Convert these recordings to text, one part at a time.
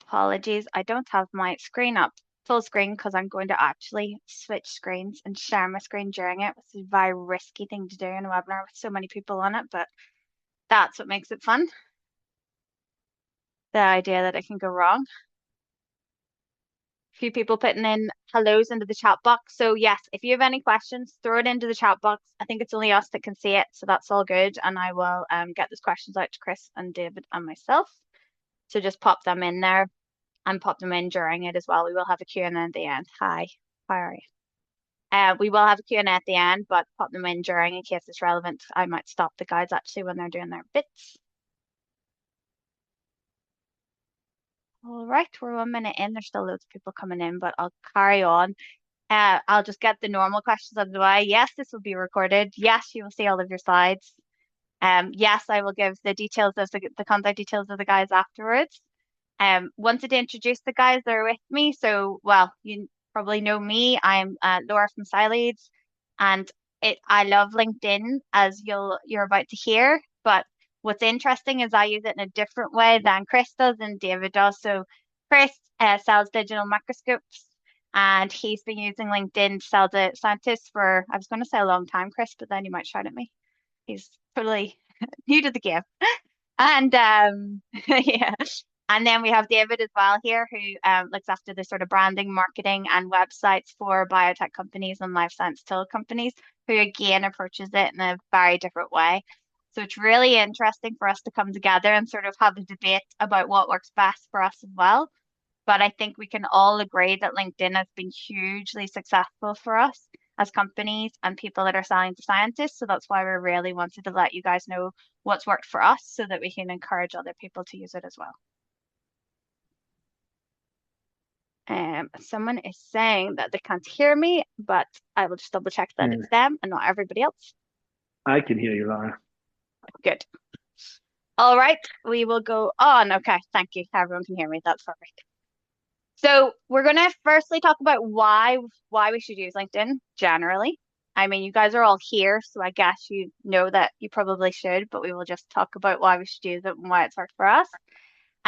Apologies, I don't have my screen up full screen because I'm going to actually switch screens and share my screen during it, which is a very risky thing to do in a webinar with so many people on it, but that's what makes it fun. The idea that it can go wrong. A few people putting in hellos into the chat box. So yes, if you have any questions, throw it into the chat box. I think it's only us that can see it, so that's all good. And I will get those questions out to Chris and David and myself. So just pop them in there and pop them in during it as well. We will have a Q&A at the end. Hi, how are you? We will have a Q&A at the end, but pop them in during in case it's relevant. I might stop the guys actually when they're doing their bits. All right, we're 1 minute in. There's still loads of people coming in, but I'll carry on. I'll just get the normal questions out of the way. Yes, this will be recorded. Yes, you will see all of your slides. Yes, I will give the details of the contact details of the guys afterwards. Wanted to introduce the guys that are with me. So, well, you probably know me. I'm Laura from Leads, and I love LinkedIn, as you're about to hear. But what's interesting is I use it in a different way than Chris does and David does. So, Chris sells digital microscopes, and he's been using LinkedIn to sell to scientists for, I was going to say a long time, Chris, but then you might shout at me. He's totally new to the game. And yeah. And then we have David as well here, who looks after the sort of branding, marketing, and websites for biotech companies and life science tool companies, who again approaches it in a very different way. So it's really interesting for us to come together and sort of have a debate about what works best for us as well. But I think we can all agree that LinkedIn has been hugely successful for us as companies and people that are selling to scientists. So that's why we really wanted to let you guys know what's worked for us so that we can encourage other people to use it as well. Someone is saying that they can't hear me, but I will just double check that it's them and not everybody else. I can hear you, Laura. Good. All right, we will go on. Okay, thank you. Everyone can hear me. That's perfect. So we're going to firstly talk about why we should use LinkedIn generally. I mean, you guys are all here, so I guess you know that you probably should, but we will just talk about why we should use it and why it's worked for us.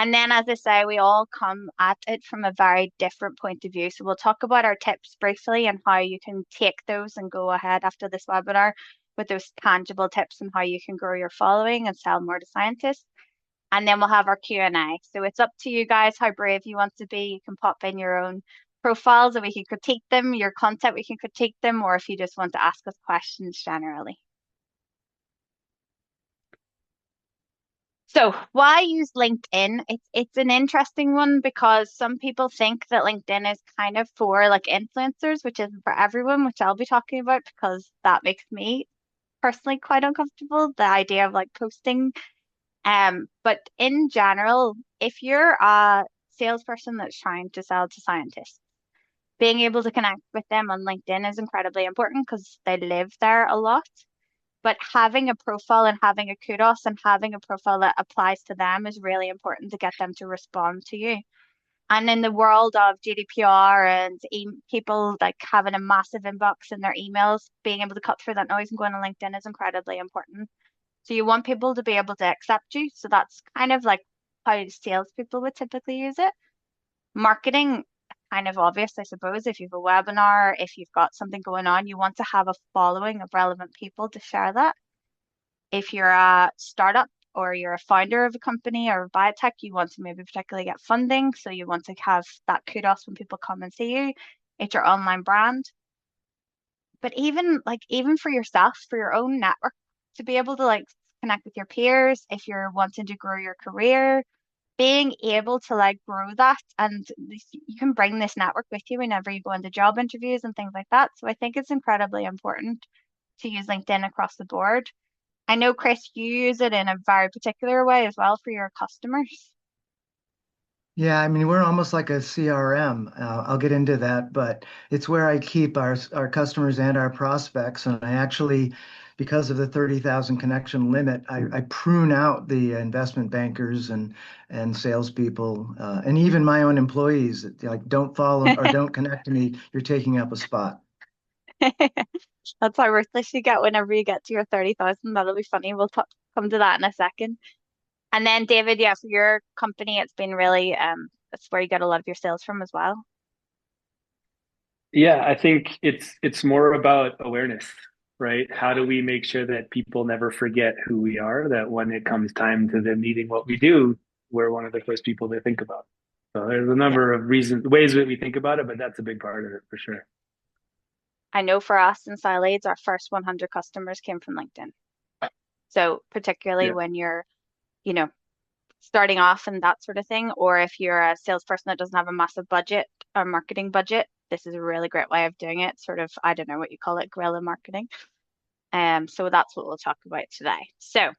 And then, as I say, we all come at it from a very different point of view. So we'll talk about our tips briefly and how you can take those and go ahead after this webinar with those tangible tips and how you can grow your following and sell more to scientists. And then we'll have our Q&A. So it's up to you guys how brave you want to be. You can pop in your own profiles and we can critique them, your content, we can critique them, or if you just want to ask us questions generally. So why use LinkedIn? It's an interesting one because some people think that LinkedIn is kind of for like influencers, which isn't for everyone, which I'll be talking about because that makes me personally quite uncomfortable, the idea of like posting. But in general, if you're a salesperson that's trying to sell to scientists, being able to connect with them on LinkedIn is incredibly important because they live there a lot. But having a profile and having a kudos and having a profile that applies to them is really important to get them to respond to you. And in the world of GDPR and people like having a massive inbox in their emails, being able to cut through that noise and going on LinkedIn is incredibly important. So you want people to be able to accept you. So that's kind of like how salespeople would typically use it. Marketing, kind of obvious, I suppose. If you have a webinar, if you've got something going on, you want to have a following of relevant people to share that. If you're a startup or you're a founder of a company or a biotech, you want to maybe particularly get funding. So you want to have that kudos when people come and see you. It's your online brand. But even for yourself, for your own network, to be able to like connect with your peers, if you're wanting to grow your career, being able to like grow that and you can bring this network with you whenever you go into job interviews and things like that. So I think it's incredibly important to use LinkedIn across the board. I know, Chris, you use it in a very particular way as well for your customers. Yeah, I mean, we're almost like a CRM. I'll get into that, but it's where I keep our customers and our prospects. And I actually, because of the 30,000 connection limit, I prune out the investment bankers and salespeople, and even my own employees. Like, don't follow or don't connect to me. You're taking up a spot. That's how ruthless you get whenever you get to your 30,000. That'll be funny. We'll come to that in a second. And then David, yeah, for your company, it's been really that's where you get a lot of your sales from as well. Yeah, I think it's more about awareness, right? How do we make sure that people never forget who we are, that when it comes time to them needing what we do, we're one of the first people they think about. So there's a Yeah. number of ways that we think about it, but that's a big part of it for sure. I know for us in Style Aids, our first 100 customers came from LinkedIn. So particularly Yeah. when you're, you know, starting off and that sort of thing, or if you're a salesperson that doesn't have a massive budget or marketing budget, this is a really great way of doing it. Sort of, I don't know what you call it, guerrilla marketing. So that's what we'll talk about today. So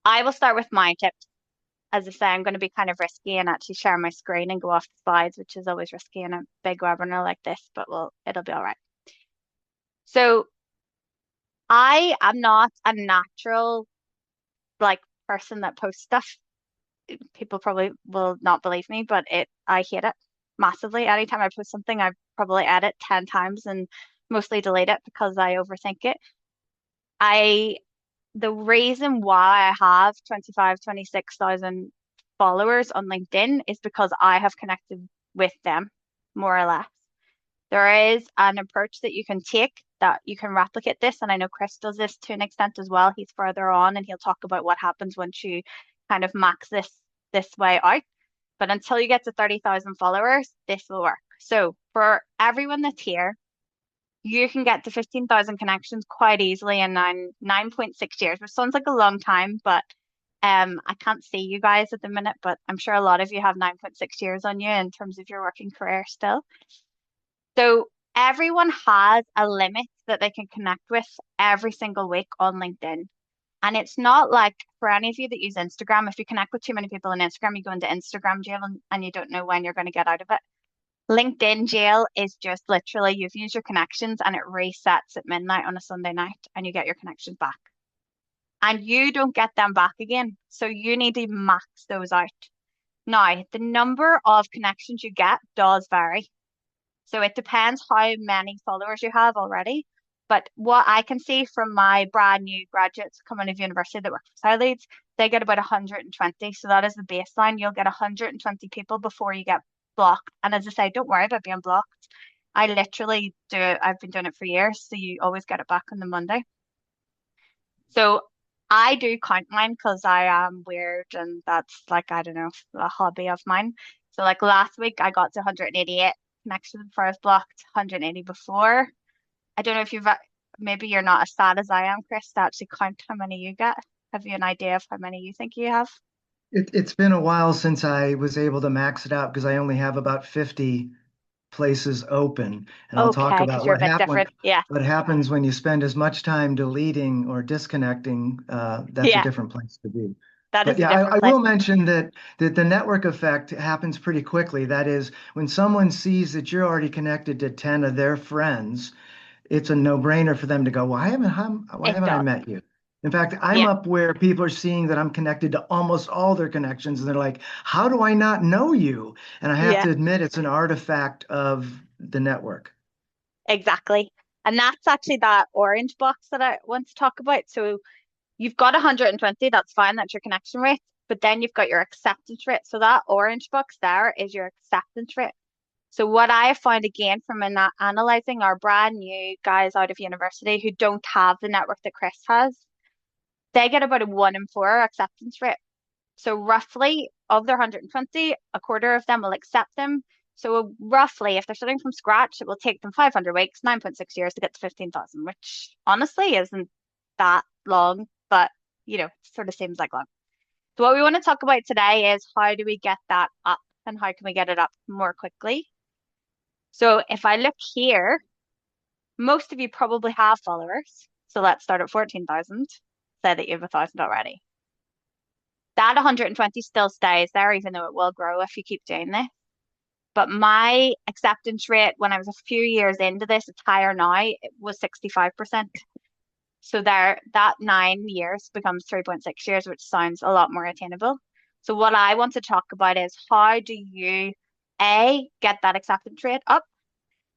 I will start with my tips. As I say, I'm going to be kind of risky and actually share my screen and go off the slides, which is always risky in a big webinar like this, but it'll be all right. So I am not a natural like person that posts stuff. People probably will not believe me, but I hate it massively. Anytime I post something, I probably edit 10 times and mostly delete it because I overthink it. I the reason why I have 25, 26,000 followers on LinkedIn is because I have connected with them more or less. There is an approach that you can take that you can replicate this, and I know Chris does this to an extent as well. He's further on and he'll talk about what happens once you kind of max this way out. But until you get to 30,000 followers, this will work. So for everyone that's here, you can get to 15,000 connections quite easily in 9.6 years, which sounds like a long time, but I can't see you guys at the minute, but I'm sure a lot of you have 9.6 years on you in terms of your working career still. So everyone has a limit that they can connect with every single week on LinkedIn. And it's not like for any of you that use Instagram, if you connect with too many people on Instagram, you go into Instagram jail and you don't know when you're going to get out of it. LinkedIn jail is just literally you've used your connections and it resets at midnight on a Sunday night and you get your connections back. And you don't get them back again. So you need to max those out. Now, the number of connections you get does vary. So it depends how many followers you have already. But what I can see from my brand new graduates coming out of university that work for Style Leads, they get about 120. So that is the baseline. You'll get 120 people before you get blocked. And as I say, don't worry about being blocked. I literally do it. I've been doing it for years. So you always get it back on the Monday. So I do count mine because I am weird and that's like, I don't know, a hobby of mine. So like last week I got to 188 connections before I was blocked, 180 before. I don't know if maybe you're not as sad as I am, Chris, to actually count how many you get. Have you an idea of how many you think you have? It's been a while since I was able to max it out because I only have about 50 places open. And I'll talk Okay, because about you're a bit different. Yeah. what happens when you spend as much time deleting or disconnecting. That's a Yeah, different place to be. that But is a yeah, different I place. will mention that the network effect happens pretty quickly. That is, when someone sees that you're already connected to 10 of their friends, it's a no-brainer for them to go, why It haven't I does. met you? In fact, I'm Yeah. up where people are seeing that I'm connected to almost all their connections, and they're like, how do I not know you? And I have Yeah, to admit, it's an artifact of the network. exactly. And that's actually that orange box that I want to talk about. So you've got 120, that's fine, that's your connection rate. But then you've got your acceptance rate. So that orange box there is your acceptance rate. So what I have found again from analyzing our brand new guys out of university who don't have the network that Chris has, they get about a 1 in 4 acceptance rate. So roughly of their 120, a quarter of them will accept them. So roughly, if they're starting from scratch, it will take them 500 weeks, 9.6 years to get to 15,000, which honestly isn't that long, but sort of seems like long. So what we want to talk about today is how do we get that up and how can we get it up more quickly? So if I look here, most of you probably have followers. So let's start at 14,000. Say that you have 1,000 already. That 120 still stays there, even though it will grow if you keep doing this. But my acceptance rate when I was a few years into this, it's higher now, it was 65%. So there, that 9 years becomes 3.6 years, which sounds a lot more attainable. So what I want to talk about is how do you A, get that acceptance rate up,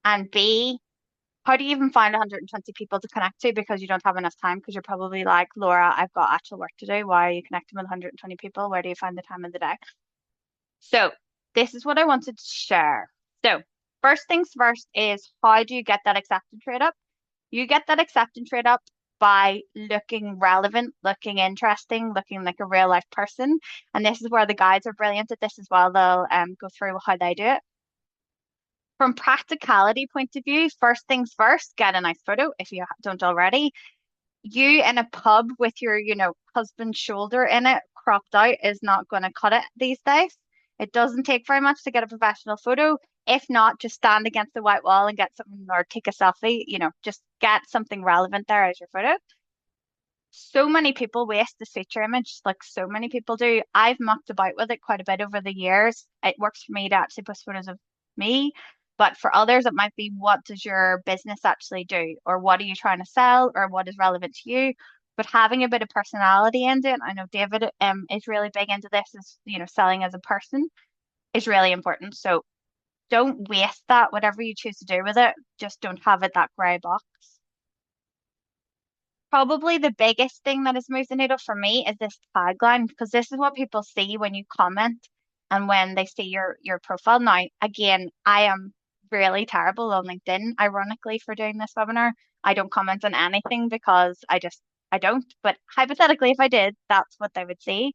and B, how do you even find 120 people to connect to because you don't have enough time? Because you're probably like, Laura, I've got actual work to do. Why are you connecting with 120 people? Where do you find the time of the day? So this is what I wanted to share. So first things first is how do you get that acceptance rate up? You get that acceptance rate up by looking relevant, looking interesting, looking like a real life person. And this is where the guides are brilliant at this as well. They'll go through how they do it. From practicality point of view, first things first, get a nice photo if you don't already. You in a pub with your, husband's shoulder in it, cropped out, is not going to cut it these days. It doesn't take very much to get a professional photo. If not, just stand against the white wall and get something or take a selfie, just get something relevant there as your photo. So many people waste this feature image, like so many people do. I've mucked about with it quite a bit over the years. It works for me to actually post photos of me, but for others, it might be what does your business actually do, or what are you trying to sell, or what is relevant to you. But having a bit of personality in it, I know David is really big into this, is selling as a person is really important. So don't waste that, whatever you choose to do with it, just don't have it that grey box. Probably the biggest thing that has moved the needle for me is this tagline, because this is what people see when you comment and when they see your profile. Now, again, I am really terrible on LinkedIn, ironically, for doing this webinar. I don't comment on anything because I don't. But hypothetically, if I did, that's what they would see.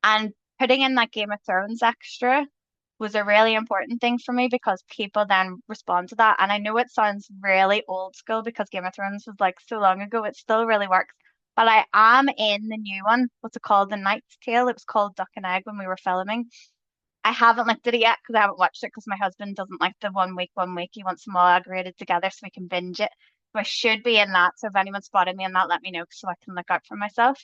And putting in that Game of Thrones extra was a really important thing for me because people then respond to that. And I know it sounds really old school because Game of Thrones was like so long ago, it still really works. But I am in the new one. What's it called? The Knight's Tale. It was called Duck and Egg when we were filming. I haven't looked at it yet because I haven't watched it because my husband doesn't like the 1 week, 1 week. He wants them all aggregated together so we can binge it. So I should be in that. So if anyone spotted me in that, let me know so I can look out for myself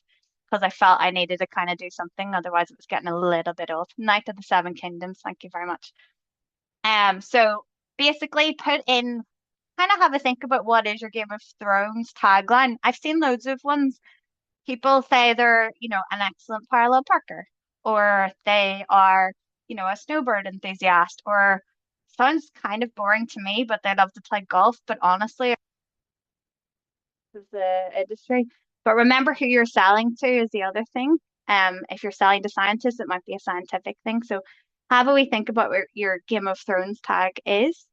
because I felt I needed to kind of do something. Otherwise, it was getting a little bit old. Knight of the Seven Kingdoms. Thank you very much. So basically put in kind of have a think about what is your Game of Thrones tagline. I've seen loads of ones. People say they're, an excellent parallel parker, or they are, a snowbird enthusiast, or sounds kind of boring to me, but they love to play golf. But honestly, this is the industry. But remember who you're selling to is the other thing. If you're selling to scientists, it might be a scientific thing. So have a wee think about what your Game of Thrones tag is.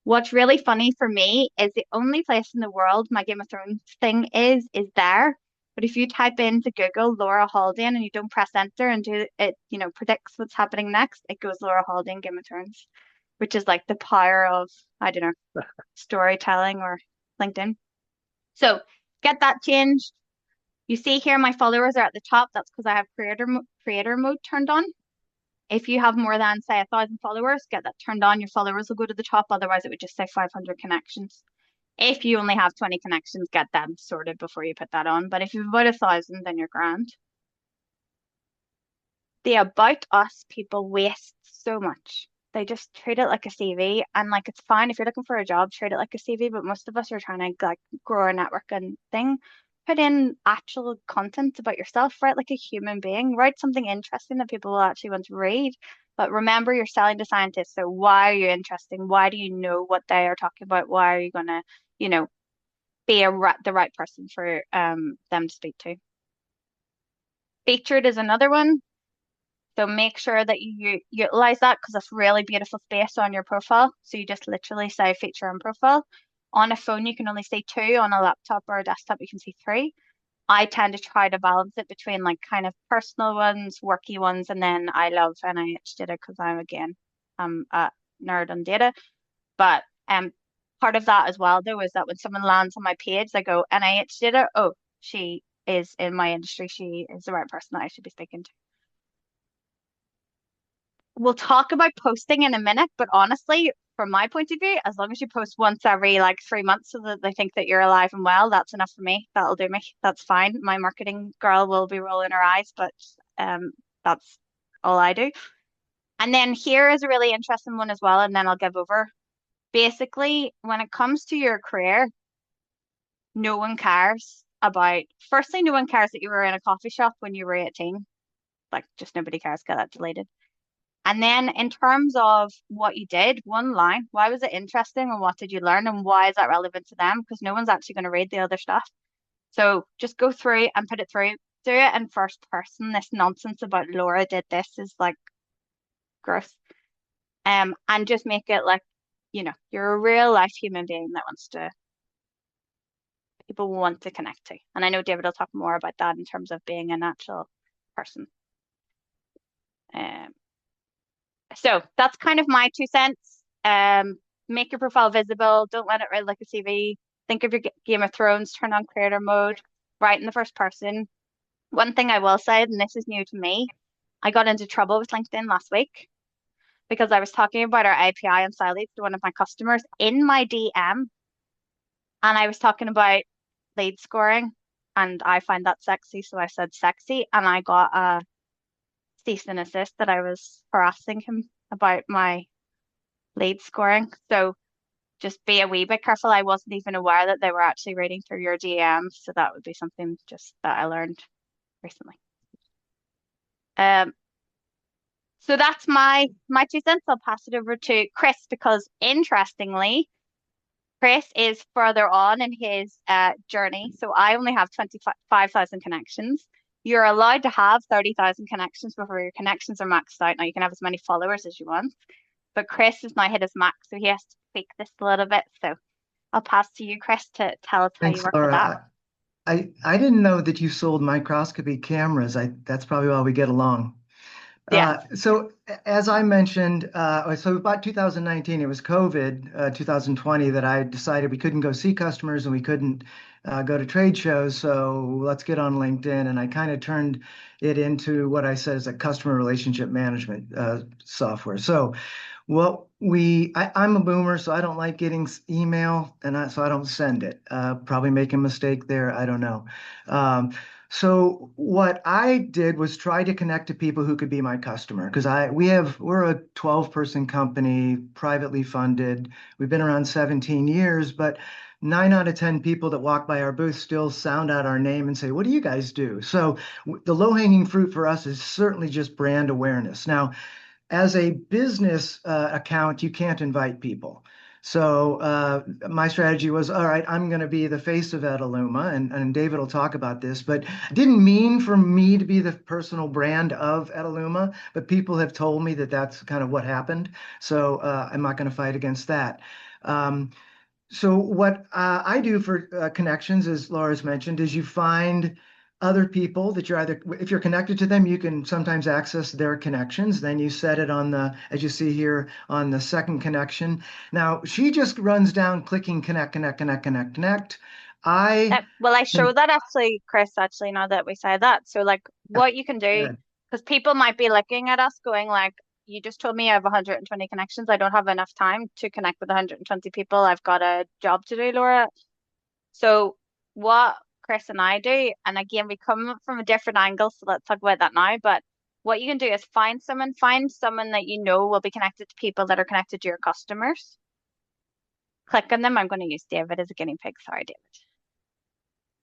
What's really funny for me is the only place in the world my Game of Thrones thing is there. But if you type into Google Laura Haldane and you don't press enter and do it, predicts what's happening next, it goes Laura Haldane Game of Thrones, which is like the power of, I don't know, storytelling or LinkedIn. So get that changed. You see here my followers are at the top. That's because I have creator mode turned on. If you have more than, say, 1,000 followers, get that turned on. Your followers will go to the top. Otherwise, it would just say 500 connections. If you only have 20 connections, get them sorted before you put that on. But if you've about 1,000, then you're grand. The About Us people waste so much. They just treat it like a CV, and like it's fine if you're looking for a job, treat it like a CV. But most of us are trying to like grow our network and thing. Put in actual content about yourself, write like a human being, write something interesting that people will actually want to read. But remember, you're selling to scientists, so why are you interesting? Why do you know what they are talking about? Why are you gonna, you know, be the right person for them to speak to? Featured is another one. So make sure that you utilize that because it's really beautiful space on your profile. So you just literally say feature on profile. On a phone, you can only see two. On a laptop or a desktop, you can see three. I tend to try to balance it between like kind of personal ones, worky ones, and then I love NIH data because I'm a nerd on data. But part of that as well though is that when someone lands on my page, they go NIH data. Oh, she is in my industry. She is the right person that I should be speaking to. We'll talk about posting in a minute, but honestly, from my point of view, as long as you post once every like 3 months so that they think that you're alive and well, that's enough for me. That'll do me. That's fine. My marketing girl will be rolling her eyes, but that's all I do. And then here is a really interesting one as well, and then I'll give over. Basically, when it comes to your career, no one cares about, firstly, no one cares that you were in a coffee shop when you were 18. Like, just nobody cares. Get that deleted. And then in terms of what you did, one line, why was it interesting and what did you learn and why is that relevant to them? Because no one's actually going to read the other stuff. So just go through and put it through. Do it in first person. This nonsense about Laura did this is like gross. And just make it like, you're a real life human being that people want to connect to. And I know David will talk more about that in terms of being a natural person. Um, so that's kind of my 2 cents. Make your profile visible. Don't let it read like a CV. Think of your Game of Thrones, turn on creator mode, write in the first person. One thing I will say, and this is new to me, I got into trouble with LinkedIn last week because I was talking about our API and style leads to one of my customers in my DM, and I was talking about lead scoring, and I find that sexy, so I said sexy, and I got a cease and assist that I was harassing him about my lead scoring. So just be a wee bit careful. I wasn't even aware that they were actually reading through your DMs, so that would be something just that I learned recently. Um, so that's my 2 cents. I'll pass it over to Chris because interestingly, Chris is further on in his journey. So I only have 25,000 connections. You're allowed to have 30,000 connections before your connections are maxed out. Now you can have as many followers as you want, but Chris has now hit his max, so he has to tweak this a little bit. So I'll pass to you, Chris, to tell us how you Thanks, work with that. Laura. I didn't know that you sold microscopy cameras. That's probably why we get along. Yeah. So as I mentioned, so about 2019, it was COVID, 2020 that I decided we couldn't go see customers and we couldn't go to trade shows. So let's get on LinkedIn. And I kind of turned it into what I said is a customer relationship management software. So I'm a boomer, so I don't like getting email, so I don't send it. Probably make a mistake there. I don't know. So what I did was try to connect to people who could be my customer because we're a 12-person company, privately funded. We've been around 17 years, but 9 out of 10 people that walk by our booth still sound out our name and say, "What do you guys do?" So the low-hanging fruit for us is certainly just brand awareness. Now, as a business account, you can't invite people. So my strategy was, all right, I'm going to be the face of Etaluma, and David will talk about this, but I didn't mean for me to be the personal brand of Etaluma, but people have told me that that's kind of what happened. So I'm not going to fight against that. So what I do for connections, as Laura's mentioned, is you find other people that if you're connected to them, you can sometimes access their connections. Then you set it as you see here, on the second connection. Now, she just runs down clicking connect, connect, connect, connect, connect. I Well, I can, show that actually, Chris, actually, now that we say that. So, like, yeah, what you can do, good. because people might be looking at us going, like, you just told me I have 120 connections. I don't have enough time to connect with 120 people. I've got a job to do, Laura. So, what Chris and I do, and again, we come from a different angle, so let's talk about that now. But what you can do is find someone that you know will be connected to people that are connected to your customers. Click on them. I'm going to use David as a guinea pig. Sorry, David.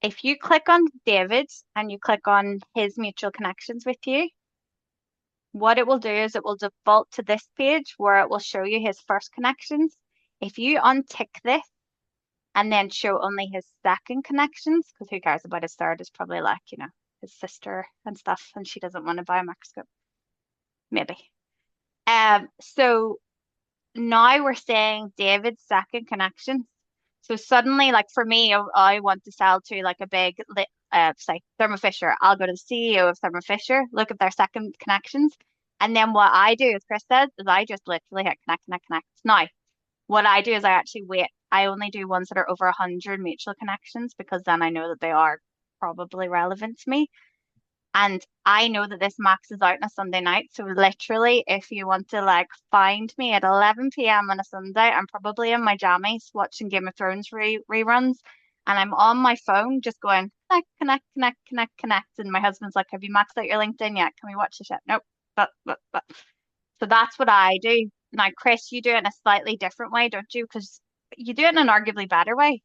If you click on David's and you click on his mutual connections with you, what it will do is it will default to this page where it will show you his first connections. If you untick this and then show only his second connections, because who cares about his third, is probably like, his sister and stuff, and she doesn't want to buy a microscope. Maybe. So now we're saying David's second connection. So suddenly, like for me, I want to sell to like a big, say Thermo Fisher. I'll go to the CEO of Thermo Fisher, look at their second connections, and then what I do, as Chris said, is I just literally hit connect, connect, connect. Now, what I do is I actually wait. I only do ones that are over 100 mutual connections because then I know that they are probably relevant to me. And I know that this maxes out on a Sunday night. So literally, if you want to like find me at 11 p.m. on a Sunday, I'm probably in my jammies watching Game of Thrones reruns. And I'm on my phone just going, connect, connect, connect, connect, connect. And my husband's like, have you maxed out your LinkedIn yet? Can we watch the shit? Nope. But. So that's what I do. Now, Chris, you do it in a slightly different way, don't you? Because you do it in an arguably better way.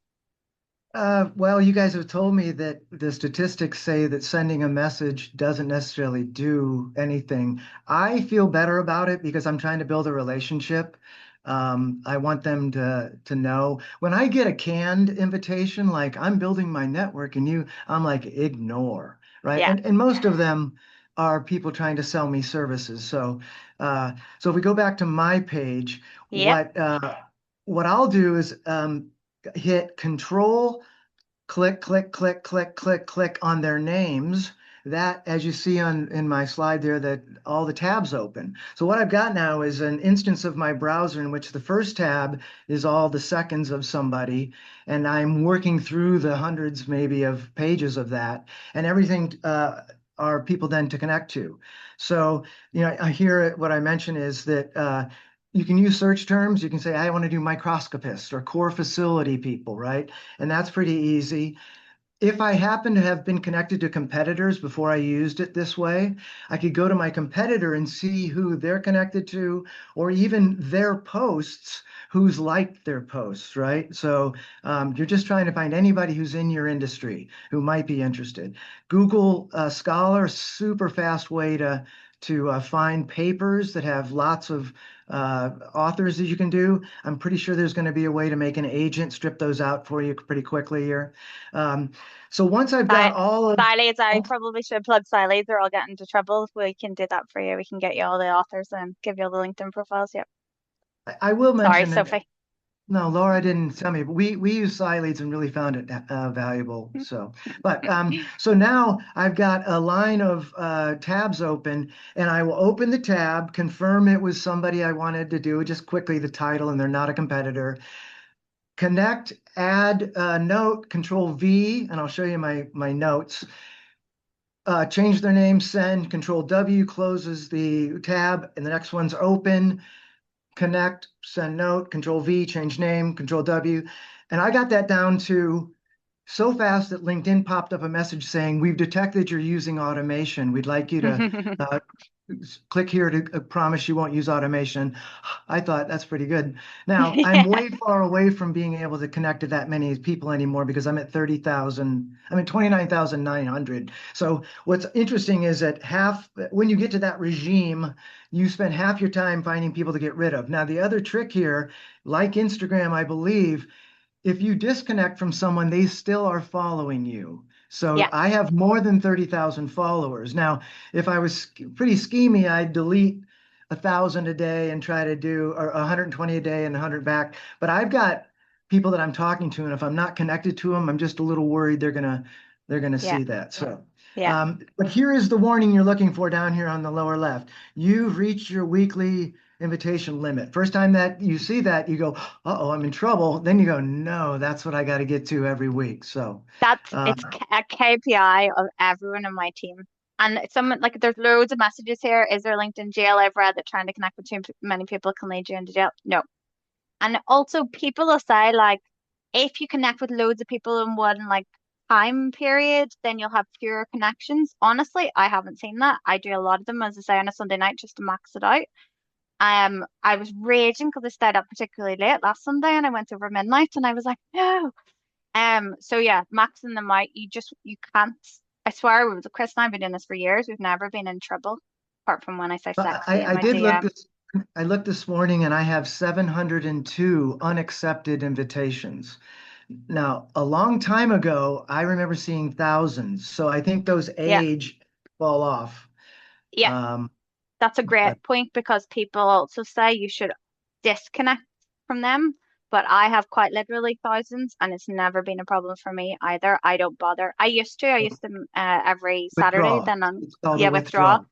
Well, you guys have told me that the statistics say that sending a message doesn't necessarily do anything. I feel better about it because I'm trying to build a relationship. I want them to know when I get a canned invitation, like I'm building my network, and I'm like ignore, right? Yeah. And most of them are people trying to sell me services. So if we go back to my page, Yep. what I'll do is hit Control, click, click, click, click, click, click on their names. That, as you see on in my slide there, that all the tabs open. So what I've got now is an instance of my browser in which the first tab is all the seconds of somebody, and I'm working through the hundreds maybe of pages of that, and everything are people then to connect to. So, I hear what I mentioned is that you can use search terms. You can say, I want to do microscopists or core facility people, right? And that's pretty easy. If I happen to have been connected to competitors before I used it this way, I could go to my competitor and see who they're connected to, or even their posts, who's liked their posts, right? So you're just trying to find anybody who's in your industry who might be interested. Google Scholar, super fast way to find papers that have lots of authors that you can do. I'm pretty sure there's going to be a way to make an agent strip those out for you pretty quickly here. So once I've got all of, Sileads, I probably should plug Sileads or I'll get into trouble. We can do that for you. We can get you all the authors and give you all the LinkedIn profiles. Yep. I will Sorry, mention that. Sophie. No, Laura didn't tell me, but we use Sileads and really found it valuable. So now I've got a line of tabs open, and I will open the tab, confirm it was somebody I wanted to do, just quickly the title, and they're not a competitor. Connect, add a note, Control V, and I'll show you my notes. Change their name, send, Control W closes the tab, and the next one's open. Connect, send note, Control V, change name, Control W. And I got that down to so fast that LinkedIn popped up a message saying, we've detected you're using automation. We'd like you to click here to promise you won't use automation. I thought that's pretty good. Now, I'm Yeah. way far away from being able to connect to that many people anymore because I'm at 30,000, I'm at 29,900. So what's interesting is that when you get to that regime, you spend half your time finding people to get rid of. Now, the other trick here, like Instagram, I believe, if you disconnect from someone, they still are following you. So Yeah. I have more than 30,000 followers. Now, if I was pretty schemy, I'd delete 1,000 a day and try to do or 120 a day and 100 back. But I've got people that I'm talking to, and if I'm not connected to them, I'm just a little worried they're gonna Yeah. see that. So, Yeah. but here is the warning you're looking for down here on the lower left. You've reached your weekly invitation limit. First time that you see that, you go, uh-oh, I'm in trouble. Then you go, no, that's what I got to get to every week. So, uh, A KPI of everyone in my team. And someone like there's loads of messages here. Is there LinkedIn jail I've read that trying to connect with too many people can lead you into jail? No. And also people will say like if you connect with loads of people in one like time period, then you'll have fewer connections. Honestly, I haven't seen that. I do a lot of them, as I say, on a Sunday night just to max it out. I was raging because I stayed up particularly late last Sunday and I went over midnight and I was like, no. So yeah, maxing them out, you can't. I swear, Chris and I've been doing this for years. We've never been in trouble, apart from when I say sexy in I my did look DM. this. I looked this morning and I have 702 unaccepted invitations. Now, a long time ago, I remember seeing thousands. So I think those Yeah, age fall off. yeah, Um, that's a great but point because people also say you should disconnect from them. But I have quite literally thousands, and it's never been a problem for me either. I don't bother. I used to. I used to every Saturday. withdraw. Then on It's called a yeah withdraw. withdrawal.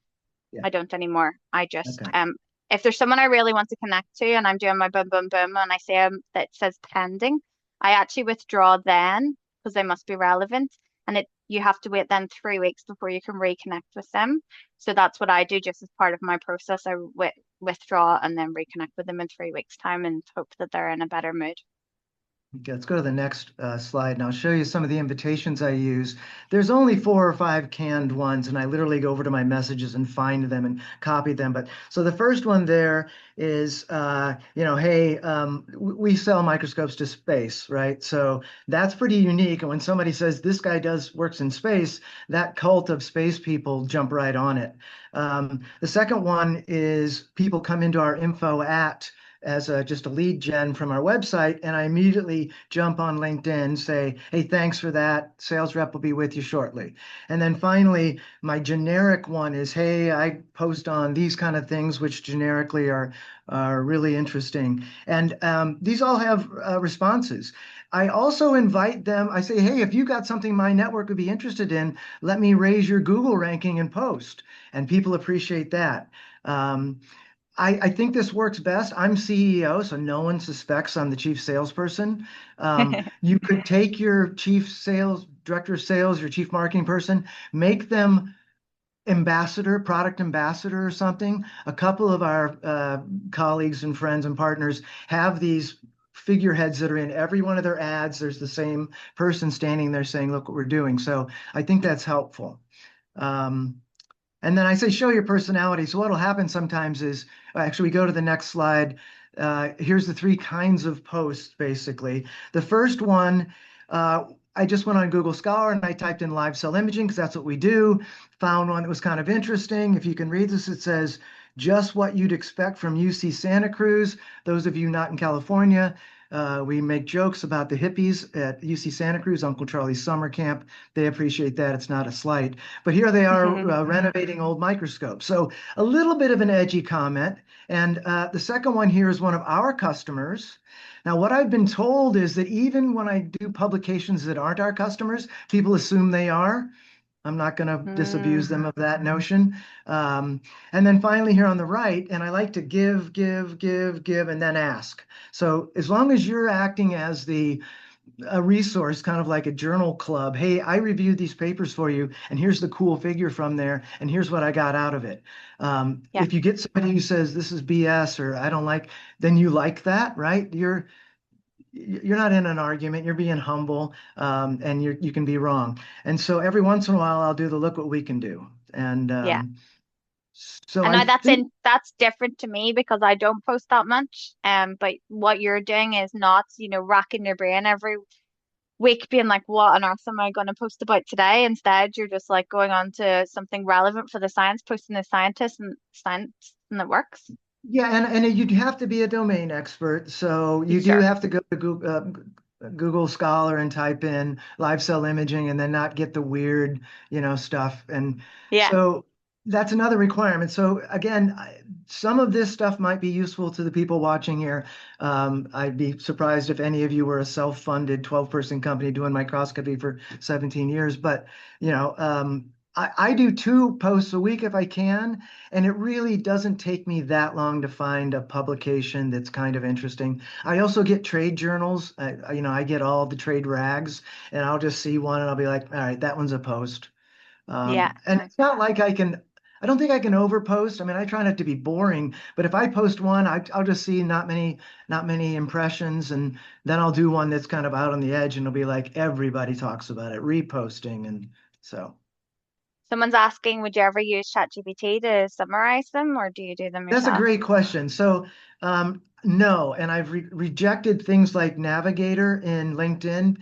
Yeah. I don't anymore. I just Okay. if there's someone I really want to connect to and I'm doing my boom boom boom and I see that says pending, I actually withdraw then because they must be relevant. And you have to wait then 3 weeks before you can reconnect with them. So that's what I do just as part of my process. I withdraw and then reconnect with them in 3 weeks' time and hope that they're in a better mood. Okay, let's go to the next slide and I'll show you some of the invitations I use. There's only 4 or 5 canned ones, and I literally go over to my messages and find them and copy them. But so the first one there is, hey, we sell microscopes to space, right? So that's pretty unique. And when somebody says this guy works in space, that cult of space people jump right on it. The second one is people come into our info at as just a lead gen from our website, and I immediately jump on LinkedIn, say, hey, thanks for that. Sales rep will be with you shortly. And then finally, my generic one is, hey, I post on these kind of things, which generically are really interesting. And these all have responses. I also invite them, I say, hey, if you got something my network would be interested in, let me raise your Google ranking and post. And people appreciate that. I think this works best. I'm CEO, so no one suspects I'm the chief salesperson. You could take your chief sales, director of sales, your chief marketing person, make them ambassador, product ambassador or something. A couple of our colleagues and friends and partners have these figureheads that are in every one of their ads. There's the same person standing there saying, look what we're doing. So I think that's helpful. And then I say, show your personality. So what'll happen sometimes is, actually, we go to the next slide. Here's the three kinds of posts, basically. The first one, I just went on Google Scholar and I typed in live cell imaging because that's what we do. Found one that was kind of interesting. If you can read this, it says, just what you'd expect from UC Santa Cruz. Those of you not in California, we make jokes about the hippies at UC Santa Cruz, Uncle Charlie's summer camp. They appreciate that. It's not a slight. But here they are renovating old microscopes. So a little bit of an edgy comment. And the second one here is one of our customers. Now, what I've been told is that even when I do publications that aren't our customers, people assume they are. I'm not going to disabuse them of that notion. And then finally here on the right, and I like to give, and then ask. So as long as you're acting as a resource, kind of like a journal club, hey, I reviewed these papers for you, and here's the cool figure from there, and here's what I got out of it. Yeah. If you get somebody who says this is BS or I don't like, then you like that, right? You're not in an argument, you're being humble, and you can be wrong. And so every once in a while, I'll do the look what we can do. And Yeah. so And I now think, that's different to me because I don't post that much. But what you're doing is not, racking your brain every week being like, what on earth am I going to post about today? Instead, you're just like going on to something relevant for the science, posting the scientists and science, and it works. yeah, and you'd have to be a domain expert. So you do Sure. have to go to Google Scholar and type in live cell imaging and then not get the weird, stuff. And Yeah. so that's another requirement. So again, some of this stuff might be useful to the people watching here. I'd be surprised if any of you were a self-funded 12-person company doing microscopy for 17 years. But, I do 2 posts a week if I can, and it really doesn't take me that long to find a publication that's kind of interesting. I also get trade journals. I get all the trade rags, and I'll just see one and I'll be like, all right, that one's a post. Yeah. And it's not like I don't think I can overpost. I mean, I try not to be boring, but if I post one, I'll just see not many impressions, and then I'll do one that's kind of out on the edge, and it'll be like everybody talks about it, reposting, and so. Someone's asking, would you ever use ChatGPT to summarize them, or do you do them That's a yourself? great question. So, no, and I've rejected things like Navigator in LinkedIn.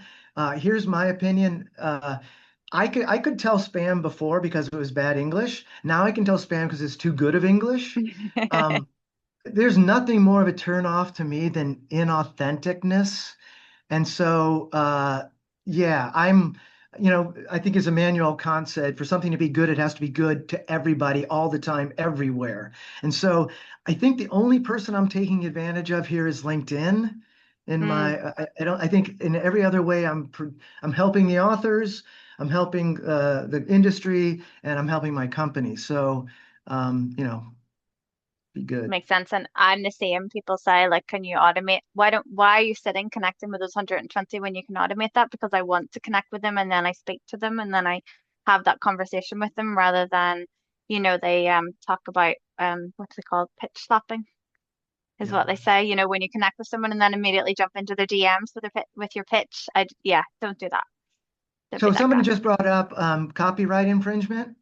Here's my opinion. I could tell spam before because it was bad English. Now I can tell spam because it's too good of English. Um, there's nothing more of a turn off to me than inauthenticness. And so, yeah, I think as Immanuel Kant said, for something to be good, it has to be good to everybody all the time, everywhere. And so I think the only person I'm taking advantage of here is LinkedIn. Mm, I think in every other way, I'm helping the authors, I'm helping the industry, and I'm helping my company. So, be good. makes sense. And I'm the same. People say, like, can you automate? Why are you sitting connecting with those 120 when you can automate that? Because I want to connect with them and then I speak to them and then I have that conversation with them rather than, they talk about what's it called? Pitch slapping is Yeah. what they say, when you connect with someone and then immediately jump into their DMs with with your pitch. Yeah, don't do that. Don't be So that somebody guy. just brought up copyright infringement.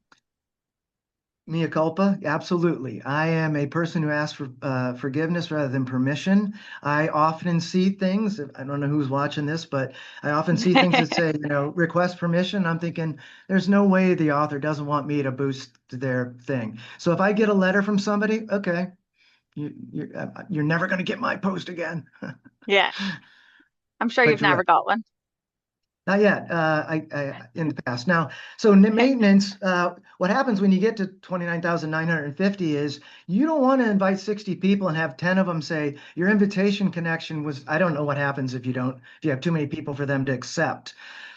Mea culpa, absolutely. I am a person who asks for forgiveness rather than permission. I often see things, I don't know who's watching this, but I often see things that say, request permission. I'm thinking, there's no way the author doesn't want me to boost their thing. So if I get a letter from somebody, okay, you're never going to get my post again. Yeah. I'm sure But you've you're never right. got one. Not yet. I in the past. Now, so maintenance. What happens when you get to 29,950 is you don't want to invite 60 people and have 10 of them say your invitation connection was. I don't know what happens if you don't. If you have too many people for them to accept.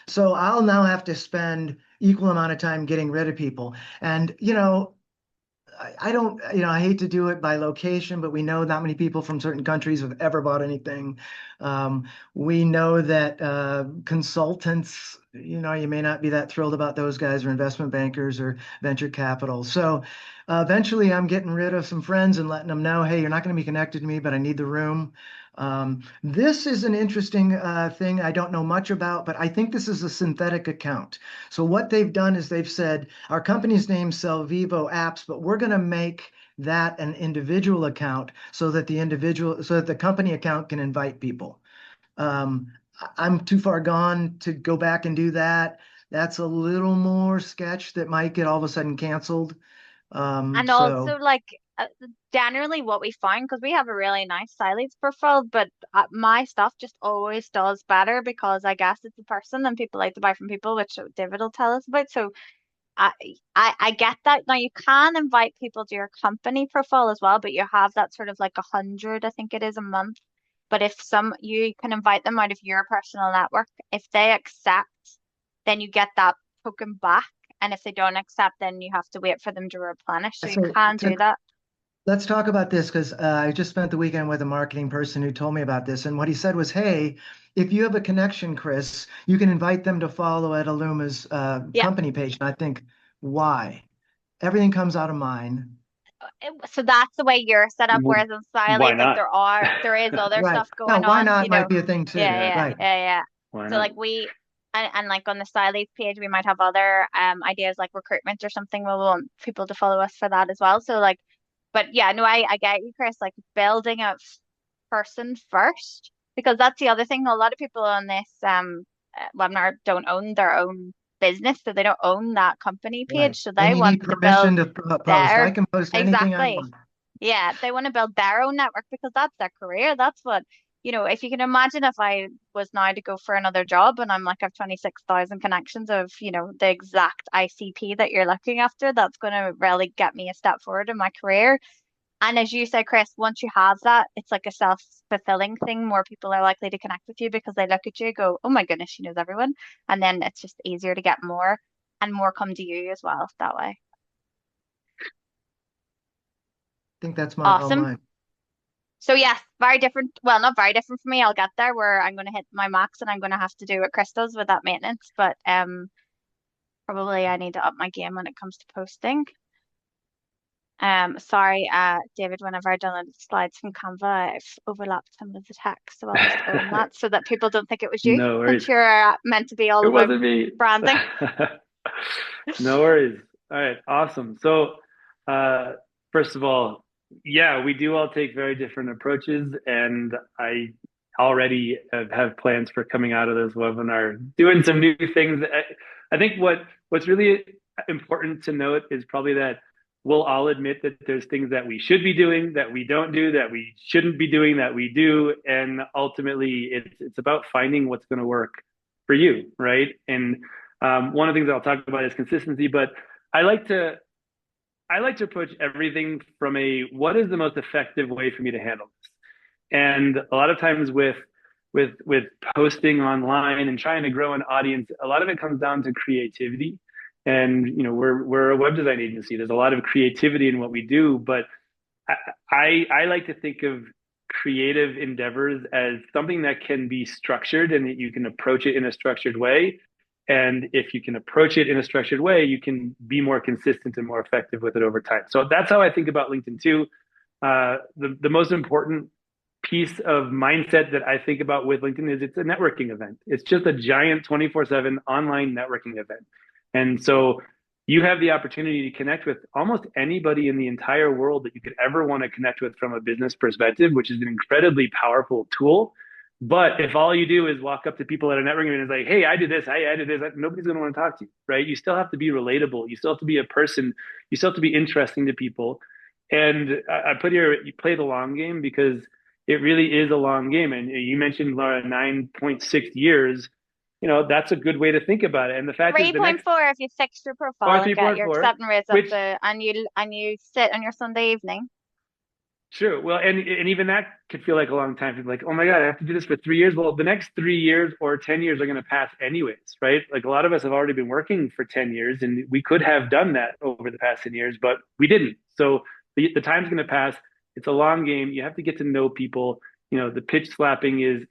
So I'll now have to spend equal amount of time getting rid of people. And I don't, I hate to do it by location, but we know not many people from certain countries have ever bought anything. We know that consultants, you may not be that thrilled about those guys or investment bankers or venture capital. So eventually I'm getting rid of some friends and letting them know, hey, you're not going to be connected to me, but I need the room. This is an interesting thing I don't know much about, but I think this is a synthetic account. So what they've done is they've said our company's name Vivo Apps, but we're going to make that an individual account so that the company account can invite people. Um, I'm too far gone to go back and do that. That's a little more sketch that might get all of a sudden canceled. And So also, like, generally what we find, because we have a really nice silence profile, but my stuff just always does better because I guess it's a person and people like to buy from people, which David will tell us about. So I, I get that. Now you can invite people to your company profile as well, but you have that sort of like 100, I think it is a month. But if you can invite them out of your personal network. If they accept, then you get that token back. And if they don't accept, then you have to wait for them to replenish. So you so can do that. let's talk about this because I just spent the weekend with a marketing person who told me about this. And what he said was, hey, if you have a connection, Chris, you can invite them to follow Etaluma's Yeah. company page. And I think, why? Everything comes out of mine. So that's the way you're set up. Whereas in Why Silays, like not? there is other Right. stuff Now, going why on, not might be a thing too. Yeah, Yeah, yeah, Right. yeah, yeah. why So not? like and like on the Silays page, we might have other ideas like recruitment or something. We'll want people to follow us for that as well. So like, but yeah, no, I get you, Chris. Like building a person first, because that's the other thing. A lot of people on this webinar don't own their own business, so they don't own that company Right. page. So And they you want need to build permission to post. I their can post anything I exactly. want. Yeah, they want to build their own network because that's their career. That's what, if you can imagine if I was now to go for another job and I'm like, I've 26,000 connections of, the exact ICP that you're looking after, that's going to really get me a step forward in my career. And as you said, Chris, once you have that, it's like a self-fulfilling thing. More people are likely to connect with you because they look at you, go, oh my goodness, she knows everyone. And then it's just easier to get more and more come to you as well that way. I think that's all Awesome. mine. So yes, very different. Well, not very different for me. I'll get there where I'm going to hit my max and I'm going to have to do what Chris does with that maintenance. But probably I need to up my game when it comes to posting. Sorry, David, whenever I downloaded the slides from Canva, I've overlapped some of the text, so I'll just own that so that people don't think it was you, No since worries. you're meant to be all It about wasn't me. branding. No worries. All right, awesome. So, uh, first of all, yeah, we do all take very different approaches, and I already have plans for coming out of this webinar, doing some new things. I think what's really important to note is probably that we'll all admit that there's things that we should be doing, that we don't do, that we shouldn't be doing, that we do, and ultimately, it's about finding what's going to work for you, right? And one of the things that I'll talk about is consistency, but I like to I like to approach everything from a what is the most effective way for me to handle this. And a lot of times with posting online and trying to grow an audience, a lot of it comes down to creativity. And we're a web design agency. There's a lot of creativity in what we do, but I like to think of creative endeavors as something that can be structured and that you can approach it in a structured way. And if you can approach it in a structured way, you can be more consistent and more effective with it over time. So that's how I think about LinkedIn too. The most important piece of mindset that I think about with LinkedIn is it's a networking event. It's just a giant 24/7 online networking event. And so you have the opportunity to connect with almost anybody in the entire world that you could ever want to connect with from a business perspective, which is an incredibly powerful tool. But if all you do is walk up to people at a networking event and it's like, hey, I did this, I did this, nobody's going to want to talk to you, right? You still have to be relatable. You still have to be a person. You still have to be interesting to people. And I put here, you play the long game because it really is a long game. And you mentioned, Laura, 9.6 years. That's a good way to think about it. And the fact is, the next 3.4 if you fix your or profile and get your 3.4, acceptance rates up which to, and you sit on your Sunday evening. true. Well, and even that could feel like a long time. People like, oh my God, I have to do this for 3 years. Well, the next 3 years or 10 years are going to pass anyways, right? Like a lot of us have already been working for 10 years and we could have done that over the past 10 years, but we didn't. So the time's going to pass. It's a long game. You have to get to know people. The pitch slapping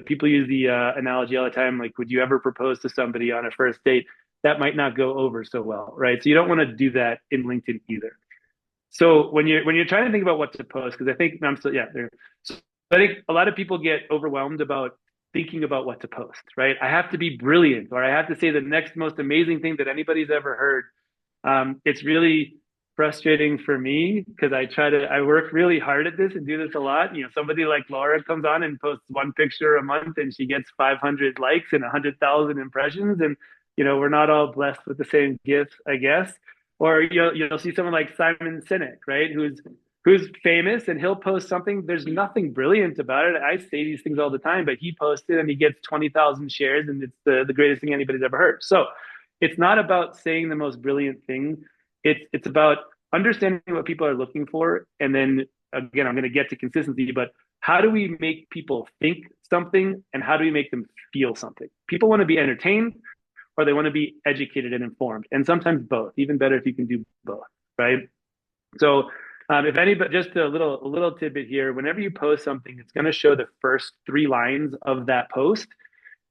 people use the analogy all the time. Like, would you ever propose to somebody on a first date? That might not go over so well, right? So you don't want to do that in LinkedIn either. So when you're trying to think about what to post, because I think I'm still, yeah, there. So I think a lot of people get overwhelmed about thinking about what to post, right? I have to be brilliant, or I have to say the next most amazing thing that anybody's ever heard. It's really frustrating for me because I work really hard at this and do this a lot. Somebody like Laura comes on and posts one picture a month and she gets 500 likes and 100,000 impressions. And, we're not all blessed with the same gifts, I guess. Or you'll see someone like Simon Sinek, right? Who's famous and he'll post something. There's nothing brilliant about it. I say these things all the time, but he posted and he gets 20,000 shares and it's the greatest thing anybody's ever heard. So it's not about saying the most brilliant thing. It's about understanding what people are looking for. And then again, I'm going to get to consistency, but how do we make people think something and how do we make them feel something? People want to be entertained or they want to be educated and informed. And sometimes both, even better if you can do both, right? So if anybody, just a little tidbit here, whenever you post something, it's going to show the first 3 lines of that post.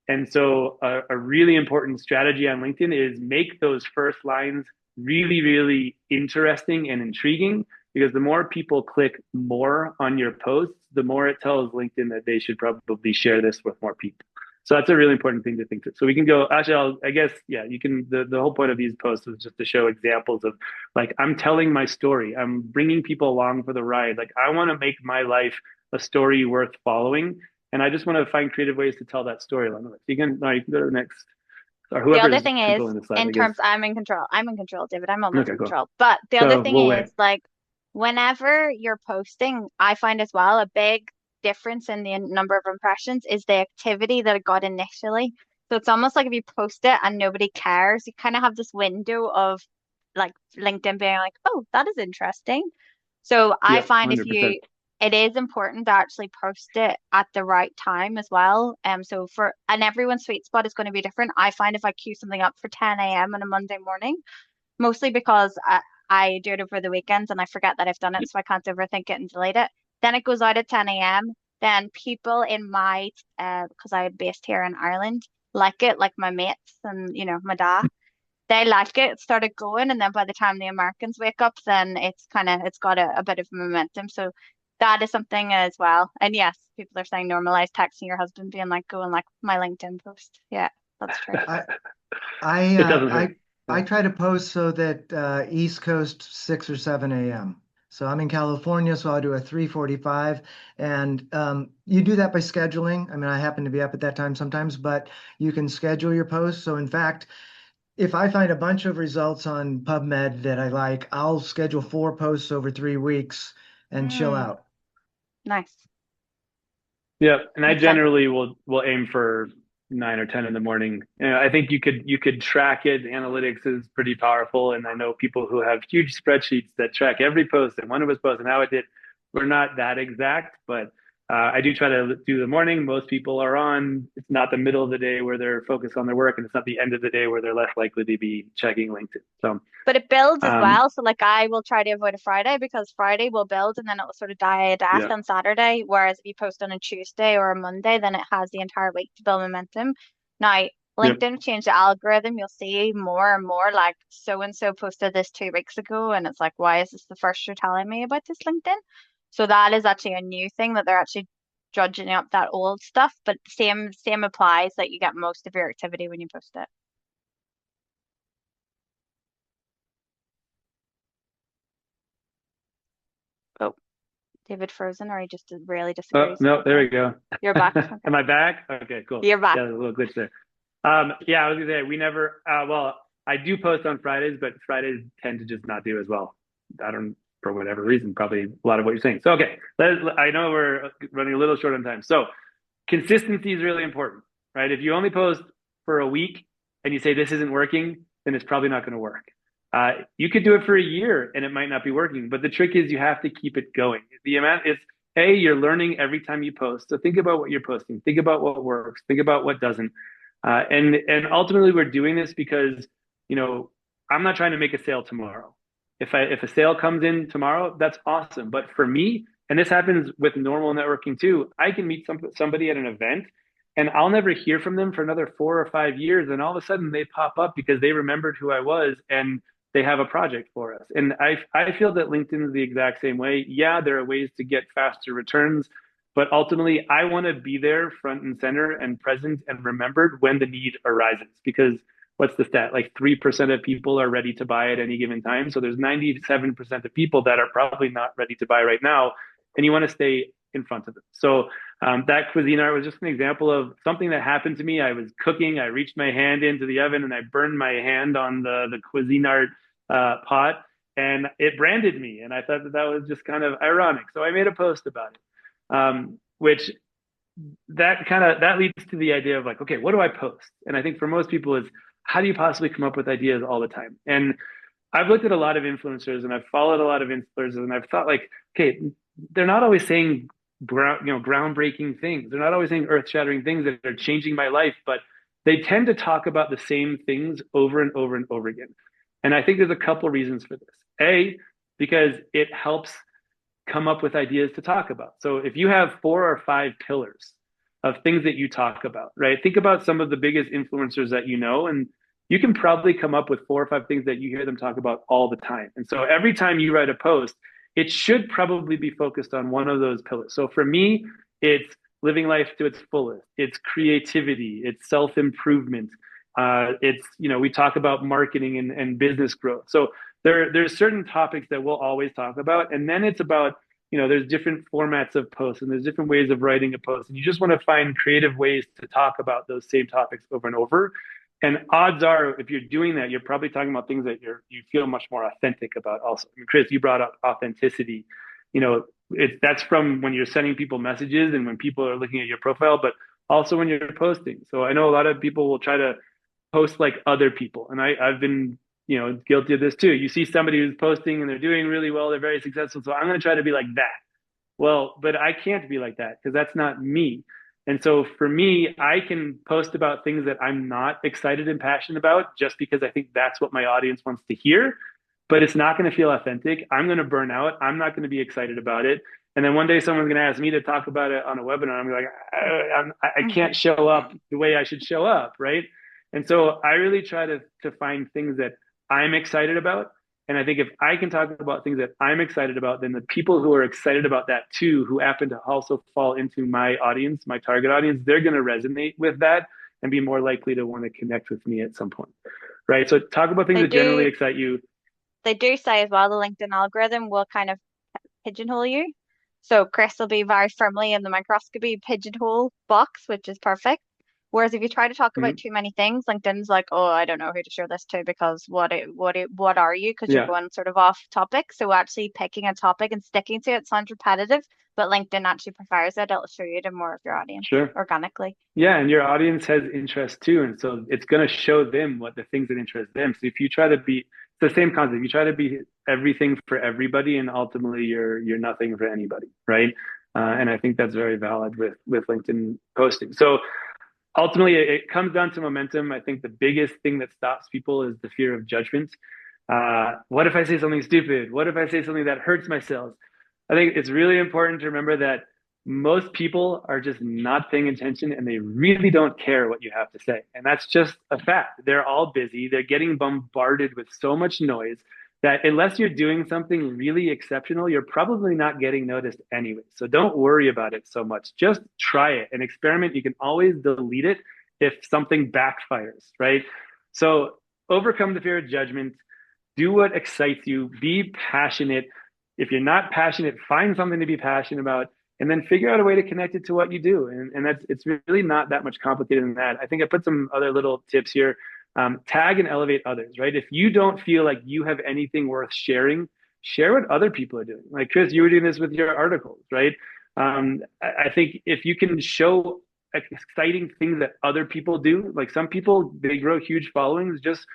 And so a really important strategy on LinkedIn is make those first lines really, really interesting and intriguing because the more people click more on your posts, the more it tells LinkedIn that they should probably share this with more people. So that's a really important thing to think through. So we can go, actually, I guess, yeah, you can, the whole point of these posts is just to show examples of like, I'm telling my story. I'm bringing people along for the ride. Like I want to make my life a story worth following. And I just want to find creative ways to tell that story. You can go to the next, or The other whoever's thing is, controlling the slide, I in guess. terms, I'm in control. I'm in control, David. I'm almost Okay, in cool. control. But the other So thing we'll wait. is, like, whenever you're posting, I find as well a big difference in the number of impressions is the activity that it got initially. So it's almost like if you post it and nobody cares, you kind of have this window of like LinkedIn being like, oh, that is interesting. So I Yep, find if 100%. you, it is important to actually post it at the right time as well. So and everyone's sweet spot is going to be different. I find if I queue something up for 10 a.m. on a Monday morning, mostly because I do it over the weekends and I forget that I've done it, so I can't overthink it and delete it. Then it goes out at 10 a.m. Then people in my, because I'm based here in Ireland, like it, like my mates and, my dad they like it. It started going, and then by the time the Americans wake up, then it's got a bit of momentum. So that is something as well. And yes, people are saying normalize texting your husband, being like, go and like my LinkedIn post. Yeah, that's true. I I It doesn't hurt. I Yeah. try to post so that East Coast 6 or 7 a.m. So I'm in California, so I'll do a 3:45, and you do that by scheduling. I mean, I happen to be up at that time sometimes, but you can schedule your posts. So in fact, if I find a bunch of results on PubMed that I like, I'll schedule 4 posts over 3 weeks and chill Mm, out. nice. Yeah, and I Makes sense. generally will aim for 9 or 10 in the morning. I think you could track it. Analytics is pretty powerful, and I know people who have huge spreadsheets that track every post and when it was posted and how it did. We're not that exact, but I do try to do the morning. Most people are on. It's not the middle of the day where they're focused on their work, and it's not the end of the day where they're less likely to be checking LinkedIn. So, But it builds as um, well. So like I will try to avoid a Friday because Friday will build and then it will sort of die a death yeah, on Saturday. Whereas if you post on a Tuesday or a Monday, then it has the entire week to build momentum. Now, yep. LinkedIn changed the algorithm. You'll see more and more like so and so posted this 2 weeks ago, and it's like, why is this the first you're telling me about this LinkedIn? So that is actually a new thing that they're actually judging up that old stuff. But same applies that you get most of your activity when you post it. Oh, David frozen, or he just really Oh, disagrees with no, what there the we go. you're back. Okay. Am I back? Okay, cool. You're back. Yeah, there's a little glitch there. Yeah, I was gonna say we never. Well, I do post on Fridays, but Fridays tend to just not do as well. I don't for whatever reason, probably a lot of what you're saying. So, okay, I know we're running a little short on time. So consistency is really important, right? If you only post for a week and you say this isn't working, then it's probably not going to work. You could do it for a year and it might not be working, but the trick is you have to keep it going. The amount is, you're learning every time you post. So think about what you're posting, think about what works, think about what doesn't. And ultimately we're doing this because, I'm not trying to make a sale tomorrow. If a sale comes in tomorrow, that's awesome. But for me, and this happens with normal networking too, I can meet somebody at an event and I'll never hear from them for another 4 or 5 years. And all of a sudden they pop up because they remembered who I was and they have a project for us. And I feel that LinkedIn is the exact same way. Yeah, there are ways to get faster returns, but ultimately I want to be there front and center and present and remembered when the need arises. Because what's the stat? Like 3% of people are ready to buy at any given time. So there's 97% of people that are probably not ready to buy right now. And you want to stay in front of them. So that cuisine art was just an example of something that happened to me. I was cooking, I reached my hand into the oven and I burned my hand on the cuisine art pot, and it branded me. And I thought that was just kind of ironic. So I made a post about it, which that leads to the idea of like, okay, what do I post? And I think for most people is, how do you possibly come up with ideas all the time? And I've looked at a lot of influencers and I've followed a lot of influencers and I've thought like, okay, they're not always saying groundbreaking things. They're not always saying earth-shattering things that are changing my life, but they tend to talk about the same things over and over and over again. And I think there's a couple reasons for this. A, because it helps come up with ideas to talk about. So if you have 4 or 5 pillars of things that you talk about, right? Think about some of the biggest influencers that you know, and you can probably come up with 4 or 5 things that you hear them talk about all the time. And so every time you write a post, it should probably be focused on one of those pillars. So for me, it's living life to its fullest. It's creativity. It's self-improvement. We talk about marketing and business growth. So there's certain topics that we'll always talk about. And then it's about, there's different formats of posts and there's different ways of writing a post. And you just want to find creative ways to talk about those same topics over and over. And odds are, if you're doing that, you're probably talking about things that you feel much more authentic about also. I mean, Chris, you brought up authenticity. That's from when you're sending people messages and when people are looking at your profile, but also when you're posting. So I know a lot of people will try to post like other people. And I've been, guilty of this too. You see somebody who's posting and they're doing really well, they're very successful. So I'm going to try to be like that. Well, but I can't be like that because that's not me. And so for me, I can post about things that I'm not excited and passionate about just because I think that's what my audience wants to hear, but it's not going to feel authentic. I'm going to burn out. I'm not going to be excited about it. And then one day someone's going to ask me to talk about it on a webinar. I'm like, I can't show up the way I should show up, right? And so I really try to find things that I'm excited about. And I think if I can talk about things that I'm excited about, then the people who are excited about that too, who happen to also fall into my audience, my target audience, they're going to resonate with that and be more likely to want to connect with me at some point, right? So talk about things that generally excite you. They do say as well, the LinkedIn algorithm will kind of pigeonhole you. So Chris will be very firmly in the microscopy pigeonhole box, which is perfect. Whereas if you try to talk about too many things, LinkedIn's like, oh, I don't know who to share this to because what are you? Because you're going sort of off topic. So actually picking a topic and sticking to it sounds repetitive, but LinkedIn actually prefers it. It'll show you to more of your audience organically. Yeah, and your audience has interest too, and so it's going to show them what the things that interest them. So if you try to be, it's the same concept. You try to be everything for everybody, and ultimately you're nothing for anybody, right? And I think that's very valid with LinkedIn posting. So ultimately, it comes down to momentum. I think the biggest thing that stops people is the fear of judgment. What if I say something stupid? What if I say something that hurts my sales? I think it's really important to remember that most people are just not paying attention and they really don't care what you have to say. And that's just a fact. They're all busy. They're getting bombarded with so much noise that unless you're doing something really exceptional, you're probably not getting noticed anyway. So don't worry about it so much. Just try it and experiment. You can always delete it if something backfires, right? So overcome the fear of judgment. Do what excites you. Be passionate. If you're not passionate, find something to be passionate about and then figure out a way to connect it to what you do. And it's really not that much complicated than that. I think I put some other little tips here. Tag and elevate others, right? If you don't feel like you have anything worth sharing, share what other people are doing. Like Chris, you were doing this with your articles, right? I think if you can show exciting things that other people do, like some people, they grow huge followings just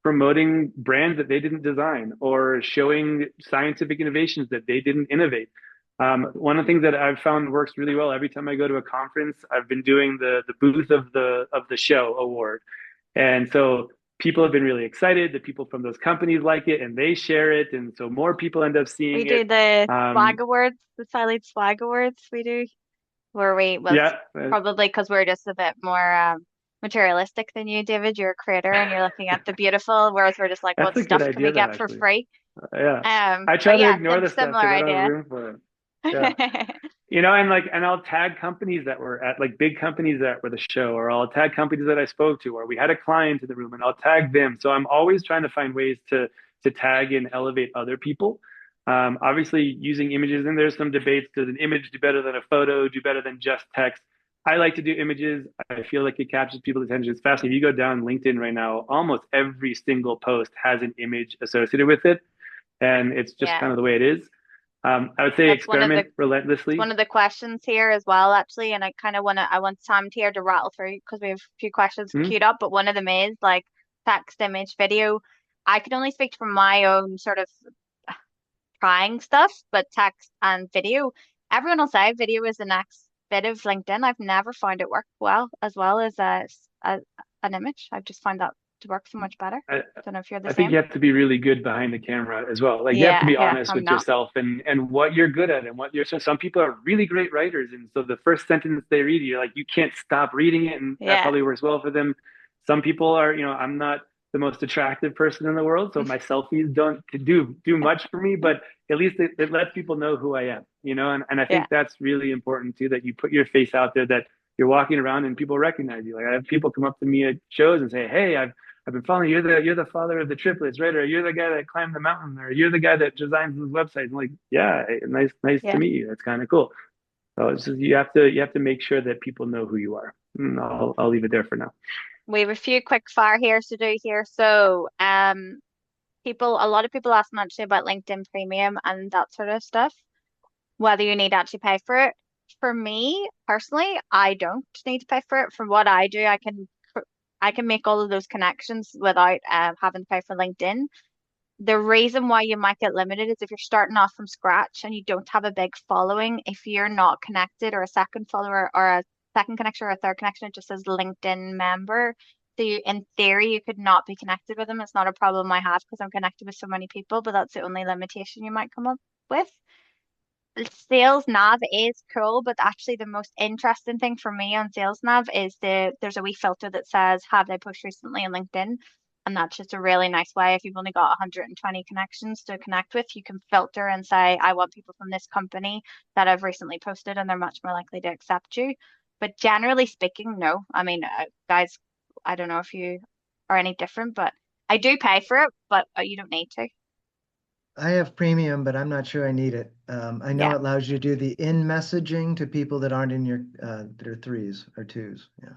promoting brands that they didn't design or showing scientific innovations that they didn't innovate. One of the things that I've found works really well every time I go to a conference, I've been doing the booth of the show award, and so people have been really excited. The people from those companies like it, and they share it, and so more people end up We seeing it. do the swag Um, awards, the Silent Swag Awards we do, where well, it's yeah, probably because we're just a bit more materialistic than you, David. You're a creator and you're looking at the beautiful, whereas we're just like, that's what a good stuff can we idea, though. get for Actually, free? yeah, I But try to yeah, ignore the stuff similar because I don't have idea. room for it. Yeah. And like, and I'll tag companies that were at like big companies that were the show, or I'll tag companies that I spoke to, or we had a client in the room and I'll tag them. So I'm always trying to find ways to tag and elevate other people. Obviously using images, and there's some debates. Does an image do better than a photo, do better than just text? I like to do images. I feel like it captures people's attention. It's fascinating. If you go down LinkedIn right now, almost every single post has an image associated with it. And it's just Yeah, kind of the way it is. I would say that's experiment it's relentlessly. one of the questions here as well, actually, and I want Sam here to rattle through because we have a few questions Hmm? queued up, but one of them is like text, image, video. I can only speak from my own sort of trying stuff, but text and video. Everyone will say video is the next bit of LinkedIn. I've never found it work well as a an image. I've just found that to work so much better. I, Don't know if you're the I think you same. have to be really good behind the camera as well. Like you have to Yeah, be yeah, honest I'm with not. yourself and what you're good at and what you're. So some people are really great writers, and so the first sentence they read, you're like you can't stop reading it, and that Yeah. probably works well for them. Some people are, I'm not the most attractive person in the world, so my selfies don't do much for me, but at least it lets people know who I am, and I Yeah. think that's really important too, that you put your face out there, that you're walking around and people recognize you. Like I have people come up to me at shows and say, "Hey, I've been following you. You're the father of the triplets, right? Or you're the guy that climbed the mountain, or you're the guy that designs this website." I'm like, yeah, nice to Yeah. meet you. That's kind of cool. So it's just, you have to make sure that people know who you are. And I'll leave it there for now. We have a few quick fire here to do here. So, a lot of people ask me actually about LinkedIn Premium and that sort of stuff, whether you need to actually pay for it. For me personally, I don't need to pay for it. For what I do, I can make all of those connections without having to pay for LinkedIn. The reason why you might get limited is if you're starting off from scratch and you don't have a big following, if you're not connected or a second follower or a second connection or a third connection, it just says LinkedIn member. So in theory, you could not be connected with them. It's not a problem I have because I'm connected with so many people, but that's the only limitation you might come up with. Sales Nav is cool, but actually the most interesting thing for me on Sales Nav is there's a wee filter that says have they pushed recently on LinkedIn? And that's just a really nice way. If you've only got 120 connections to connect with, you can filter and say, I want people from this company that have recently posted, and they're much more likely to accept you. But generally speaking, no. I mean, guys, I don't know if you are any different, but I do pay for it, but you don't need to. I have premium, but I'm not sure I need it. I know Yeah. it allows you to do the in messaging to people that aren't in your that are threes or twos. Yeah.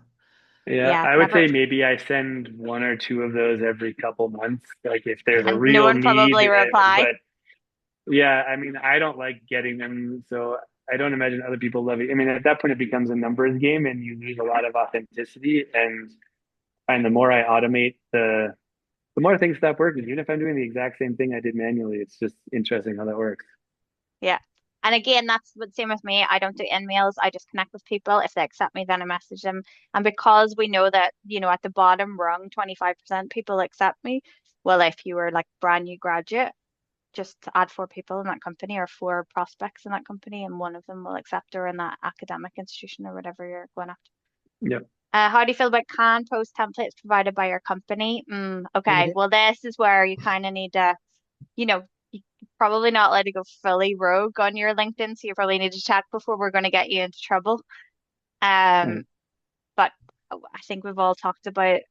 Yeah, Yeah. I would Never. say maybe I send one or two of those every couple months, like if there's a And no real one need. probably reply. But yeah, I mean, I don't like getting them, so I don't imagine other people love it. I mean, at that point, it becomes a numbers game, and you lose a lot of authenticity. And the more I automate, the more things stop working. Even if I'm doing the exact same thing I did manually, it's just interesting how that works. Yeah. And again, that's the same with me. I don't do in-mails. I just connect with people. If they accept me, then I message them. And because we know that, at the bottom rung, 25% people accept me. Well, if you were like brand new graduate, just add four people in that company or four prospects in that company, and one of them will accept her in that academic institution or whatever you're going after. Yep. How do you feel about canned post templates provided by your company? Okay, Yeah. well, this is where you kind of need to, you're probably not allowed to go fully rogue on your LinkedIn, so you probably need to check before we're going to get you into trouble. Um, Right. but I think we've all talked about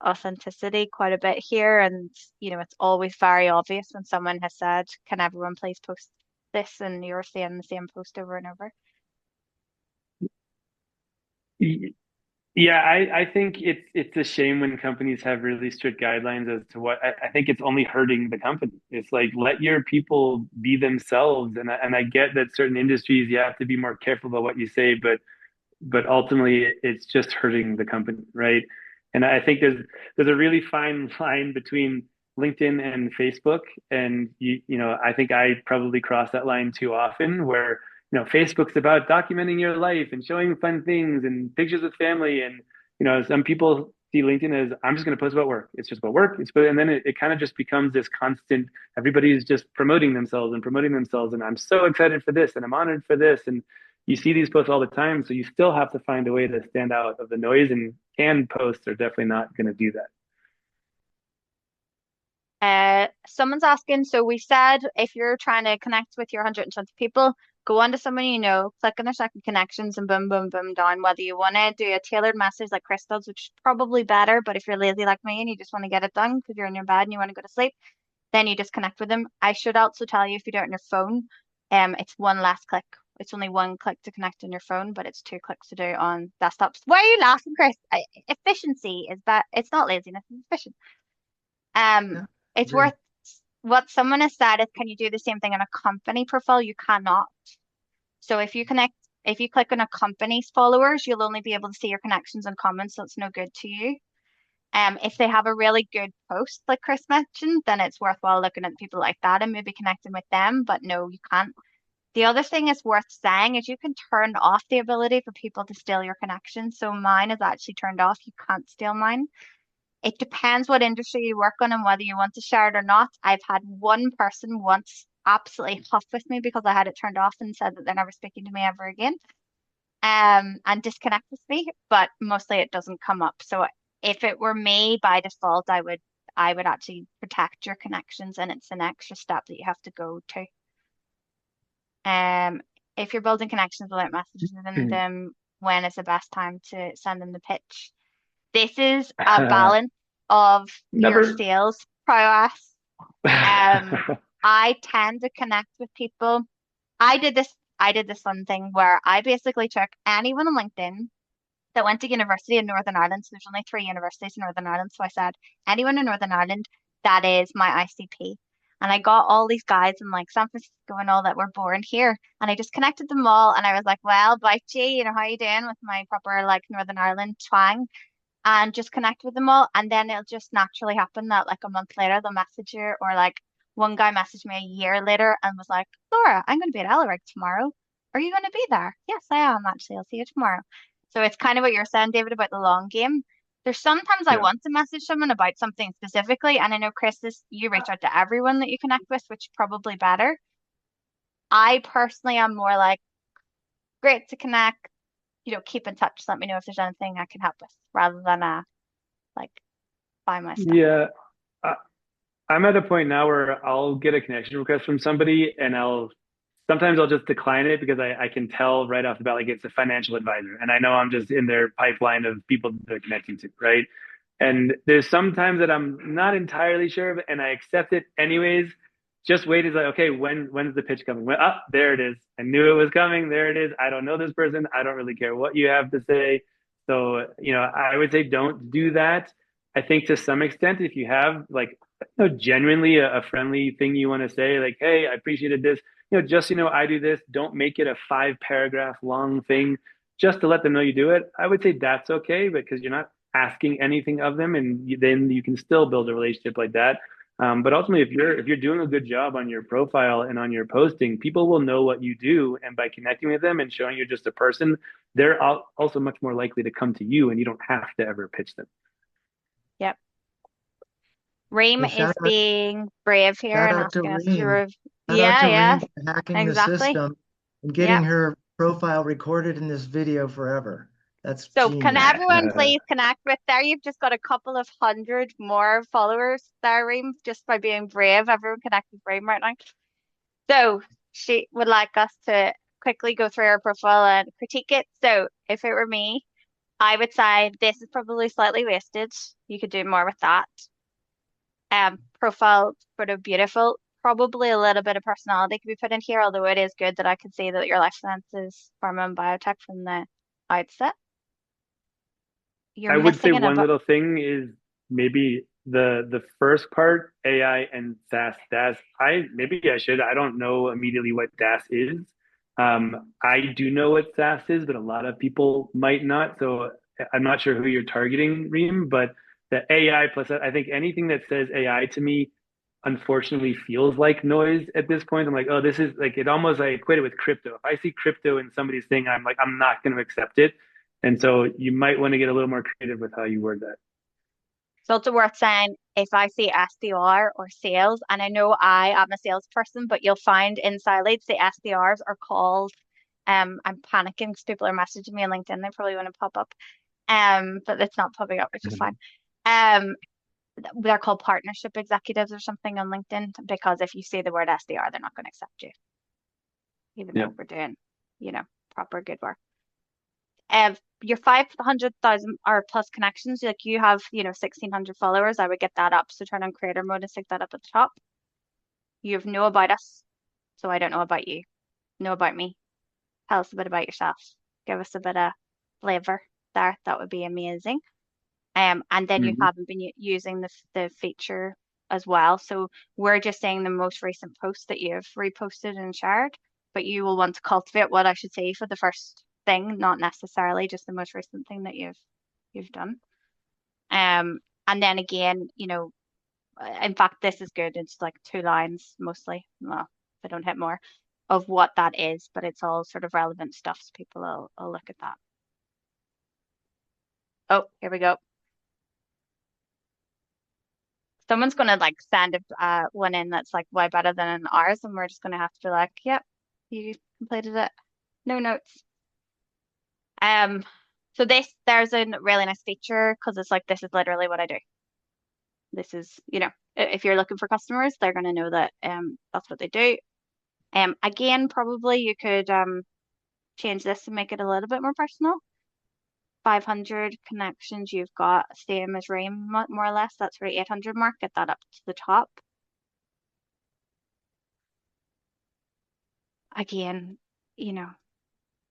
authenticity quite a bit here, and it's always very obvious when someone has said, "Can everyone please post this?" and you're seeing the same post over and over. Yeah, I think it's a shame when companies have really strict guidelines as to what I think it's only hurting the company. It's like let your people be themselves, and I get that certain industries you have to be more careful about what you say, but ultimately it's just hurting the company, right? And I think there's a really fine line between LinkedIn and Facebook, and I think I probably cross that line too often, where Facebook's about documenting your life and showing fun things and pictures of family, and some people see LinkedIn as I'm just going to post about work. It's just about work. And then it kind of just becomes this constant. Everybody's just promoting themselves, and I'm so excited for this, and I'm honored for this, and you see these posts all the time, so you still have to find a way to stand out of the noise, and canned posts are definitely not going to do that. Someone's asking, so we said if you're trying to connect with your 120 people, go on to someone you know, click on their second connections and boom, boom, boom down. Whether you want to do a tailored message like Chris does, which is probably better, but if you're lazy like me and you just want to get it done because you're in your bed and you want to go to sleep, then you just connect with them. I should also tell you if you do it on your phone, it's one less click. It's only one click to connect on your phone, but it's two clicks to do on desktops. Why are you laughing, Chris? Efficiency is that it's not laziness, it's efficient. Um, Yeah, it's agree. worth what someone has said is, can you do the same thing on a company profile? You cannot. So if you click on a company's followers, you'll only be able to see your connections and comments, so it's no good to you. If they have a really good post, like Chris mentioned, then it's worthwhile looking at people like that and maybe connecting with them. But no, you can't. The other thing is worth saying is you can turn off the ability for people to steal your connections. So mine is actually turned off. You can't steal mine. It depends what industry you work on and whether you want to share it or not. I've had one person once absolutely huff with me because I had it turned off and said that they're never speaking to me ever again, and disconnect with me, but mostly it doesn't come up. So if it were me by default, I would actually protect your connections, and it's an extra step that you have to go to. Um, if you're building connections without messaging them, when is the best time to send them the pitch? This is a balance of your Never. sales prowess. Um, I tend to connect with people. I did this. I did this fun thing where I basically took anyone on LinkedIn that went to university in Northern Ireland. So there's only three universities in Northern Ireland. So I said, anyone in Northern Ireland that is my ICP. And I got all these guys in like San Francisco and all that were born here. And I just connected them all. And I was like, well, bye, G, how you doing with my proper like Northern Ireland twang? And just connect with them all. And then it'll just naturally happen that like a month later they'll message you, or like one guy messaged me a year later and was like, Laura, I'm going to be at Alaric tomorrow. Are you going to be there? Yes, I am actually. I'll see you tomorrow. So it's kind of what you're saying, David, about the long game. There's sometimes I Yeah. want to message someone about something specifically, and I know Chris, you reach out to everyone that you connect with, which is probably better. I personally am more like, great to connect, keep in touch. Let me know if there's anything I can help with, rather than like buy my stuff. Yeah. I, I'm at a point now where I'll get a connection request from somebody, and sometimes I'll just decline it because I can tell right off the bat, like it's a financial advisor. And I know I'm just in their pipeline of people they're connecting to, right? And there's sometimes that I'm not entirely sure of, and I accept it anyways. Just wait is like, okay, when's the pitch coming? There it is. I knew it was coming. There it is. I don't know this person. I don't really care what you have to say. So, I would say don't do that. I think to some extent, if you have like genuinely a friendly thing you want to say, like, hey, I appreciated this, just I do this. Don't make it a 5 paragraph long thing just to let them know you do it. I would say that's okay because you're not asking anything of them, and then you can still build a relationship like that. But ultimately, if you're doing a good job on your profile and on your posting, people will know what you do, and by connecting with them and showing you're just a person, they're also much more likely to come to you, and you don't have to ever pitch them. Yep. Reem Well, is being brave here shout and out to asking us to Reem. Shout out yeah, to yeah, Reem for hacking the exactly. system and getting Yep. her profile recorded in this video forever. That's So can genius. everyone please connect with there? You've just got a couple of hundred more followers there, Reem, just by being brave. Everyone connect with Reem right now. So she would like us to quickly go through her profile and critique it. So if it were me, I would say this is probably slightly wasted. You could do more with that. Profile sort of beautiful. Probably a little bit of personality could be put in here, although it is good that I can see that your life science is pharma and biotech from the outset. you're I would say missing it a one bit. little thing is maybe the first part, AI and SaaS. DaaS. I should. I don't know immediately what DaaS is. I do know what SaaS is, but a lot of people might not. So I'm not sure who you're targeting, Reem, but the AI plus I think anything that says AI to me unfortunately feels like noise at this point. I'm like, oh, this is like it almost I equate it with crypto. If I see crypto in somebody's thing, I'm like, I'm not going to accept it. And so you might want to get a little more creative with how you word that. It's also worth saying if I see SDR or sales, and I know I am a salesperson, but you'll find inside leads the SDRs are called. I'm panicking because people are messaging me on LinkedIn. They probably want to pop up. But it's not popping up, which is fine. Mhm. Um, they're called partnership executives or something on LinkedIn because if you say the word SDR, they're not going to accept you, even Yeah. though we're doing, you know, proper good work. Your 500,000 or plus connections, like you have, 1,600 followers, I would get that up. So turn on creator mode and stick that up at the top. You have know about us, so I don't know about you. Know about me. Tell us a bit about yourself. Give us a bit of flavor there. That would be amazing. And then you Mhm. haven't been using the feature as well. So we're just saying the most recent post that you've reposted and shared, but you will want to cultivate what I should say for the first thing, not necessarily just the most recent thing that you've done. And then again, in fact, this is good. It's like 2 lines mostly. Well, if I don't hit more of what that is, but it's all sort of relevant stuff, so people will look at that. Oh, here we go. Someone's gonna like send one in that's like way better than ours, and we're just gonna have to be like, "Yep, you completed it. No notes." Um, so there's a really nice feature because it's like this is literally what I do. This is, if you're looking for customers, they're gonna know that that's what they do. Again, probably you could change this and make it a little bit more personal. 500 connections you've got, same as Reem, more or less. That's for the 800 mark. Get that up to the top. Again, you know,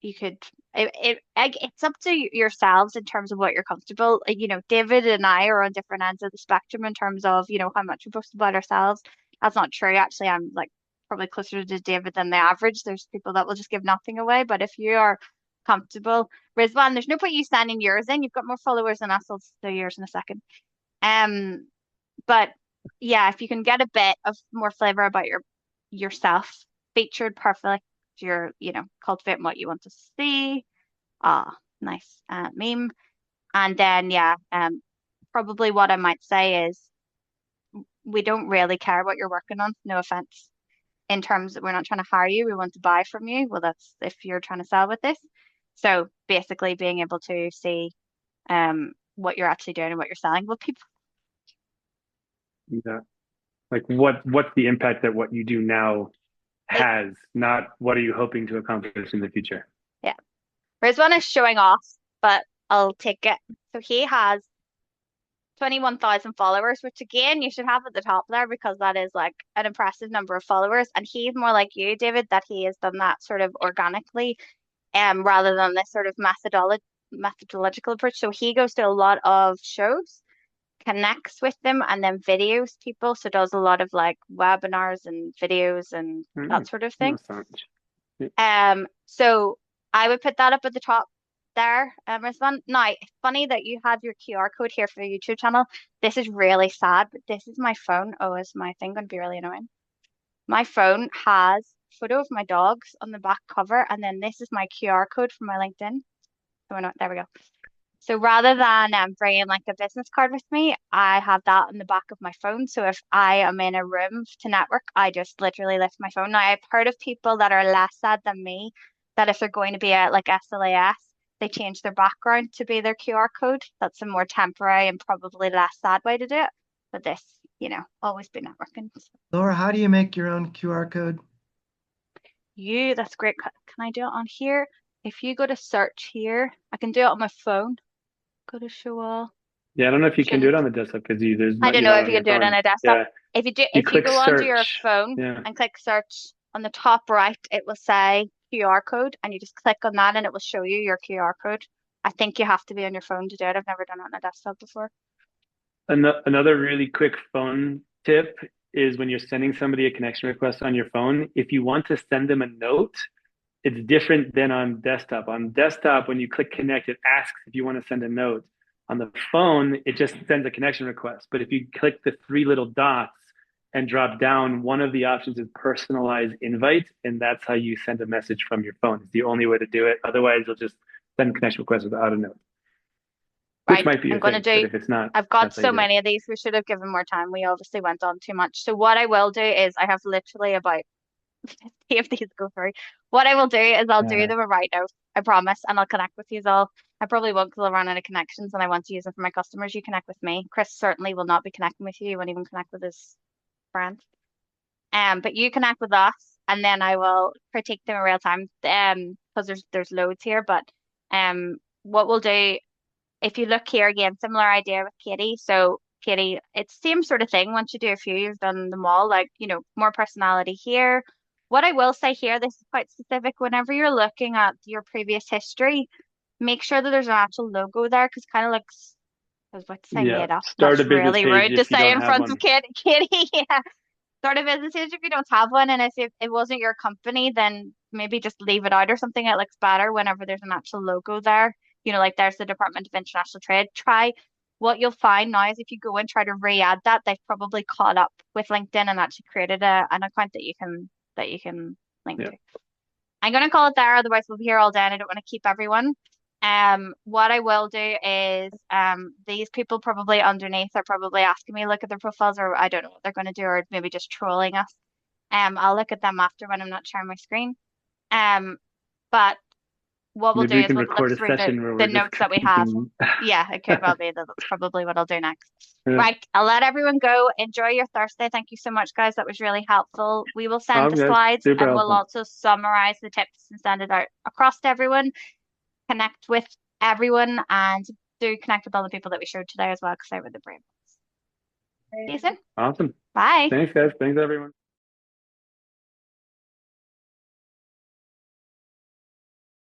you could it's up to yourselves in terms of what you're comfortable. David and I are on different ends of the spectrum in terms of, how much we post about ourselves. That's not true. Actually, I'm like probably closer to David than the average. There's people that will just give nothing away. But if you are comfortable, Rizwan, there's no point you sending yours in. You've got more followers than us. I'll do yours in a second. Um, but yeah, if you can get a bit of more flavor about yourself, featured perfect, you're, cultivating what you want to see. Ah, nice meme. And then yeah, probably what I might say is we don't really care what you're working on. No offense. In terms that we're not trying to hire you, we want to buy from you. Well, that's if you're trying to sell with this. So basically being able to see what you're actually doing and what you're selling. Well, people Yeah. Like what's the impact that what you do now it, has, not what are you hoping to accomplish in the future? yeah. Rizwan is showing off, but I'll take it. So he has 21,000 followers, which again, you should have at the top there because that is like an impressive number of followers. And he's more like you, David, that he has done that sort of organically, rather than this sort of methodological approach. So he goes to a lot of shows, connects with them, and then videos people. So does a lot of like webinars and videos and that Mm, sort of thing. no sound. Yeah. So I would put that up at the top there, Rizwan. Now, it's funny that you have your QR code here for your YouTube channel. This is really sad, but this is my phone. Oh, is my thing going to be really annoying? My phone has a photo of my dogs on the back cover, and then this is my QR code for my LinkedIn. So there we go. So rather than bringing like a business card with me, I have that on the back of my phone. So if I am in a room to network, I just literally lift my phone. Now I've heard of people that are less sad than me, that if they're going to be at like SLAS, they change their background to be their QR code. That's a more temporary and probably less sad way to do it. But this, always be networking. So Laura, how do you make your own QR code? that's great. Can I do it on here? If you go to search here, I can do it on my phone. Go to show all. Yeah, I don't know if you can do it Shouldn't on the desktop because there's I not don't you're know not if on you can your do it on phone. a desktop. Yeah, If you you click go onto your search. phone Yeah, and click search on the top right, it will say QR code, and you just click on that, and it will show you your QR code. I think you have to be on your phone to do it. I've never done it on a desktop before. Another really quick phone tip is when you're sending somebody a connection request on your phone, if you want to send them a note, it's different than on desktop. On desktop, when you click connect, it asks if you want to send a note. On the phone, it just sends a connection request. But if you click the three little dots and drop down, one of the options is personalized invite, and that's how you send a message from your phone. It's the only way to do it. Otherwise, you'll just send a connection request without a note, which Right. might be I'm your going to thing. But do, if it's not, I've got that's how you so do it. many of these. We should have given more time. We obviously went on too much. So what I will do is I have literally about 50 of these to go through. What I will do is I'll do Uh, them right now. I promise. And I'll connect with you all. I probably won't because I'll run out of connections and I want to use them for my customers. You connect with me. Chris certainly will not be connecting with you. He won't even connect with his friends. But you connect with us, and then I will critique them in real time. Because there's loads here, but what we'll do if you look here again, similar idea with Katie. So Katie, it's the same sort of thing. Once you do a few, you've done them all. Like more personality here. What I will say here, this is quite specific. Whenever you're looking at your previous history, make sure that there's an actual logo there because kind of looks. I was about to say yeah, made up. start a That's business really page rude to if you say don't in have front of one. Katie. Yeah. Sort of business page if you don't have one, and if it wasn't your company, then maybe just leave it out or something. It looks better whenever there's an actual logo there. Like there's the Department of International Trade. Try what you'll find now is if you go and try to re-add that, they've probably caught up with LinkedIn and actually created an account that you can link Yeah. to. I'm gonna call it there, otherwise we'll be here all day and I don't want to keep everyone. What I will do is these people probably underneath are probably asking me to look at their profiles, or I don't know what they're gonna do, or maybe just trolling us. I'll look at them after when I'm not sharing my screen. Um, but what we'll do Maybe we is can we'll look record a through the session where the we're just notes that we have. critiquing. Yeah, it could well be that that's probably what I'll do next. Yeah. Right, I'll let everyone go. Enjoy your Thursday. Thank you so much, guys. That was really helpful. We will send the Problem, guys. slides Super and we'll helpful. also summarize the tips and send it out across to everyone. Connect with everyone and do connect with all the people that we showed today as well because they were the brave ones. See you soon. Awesome. Bye. Thanks, guys. Thanks, everyone.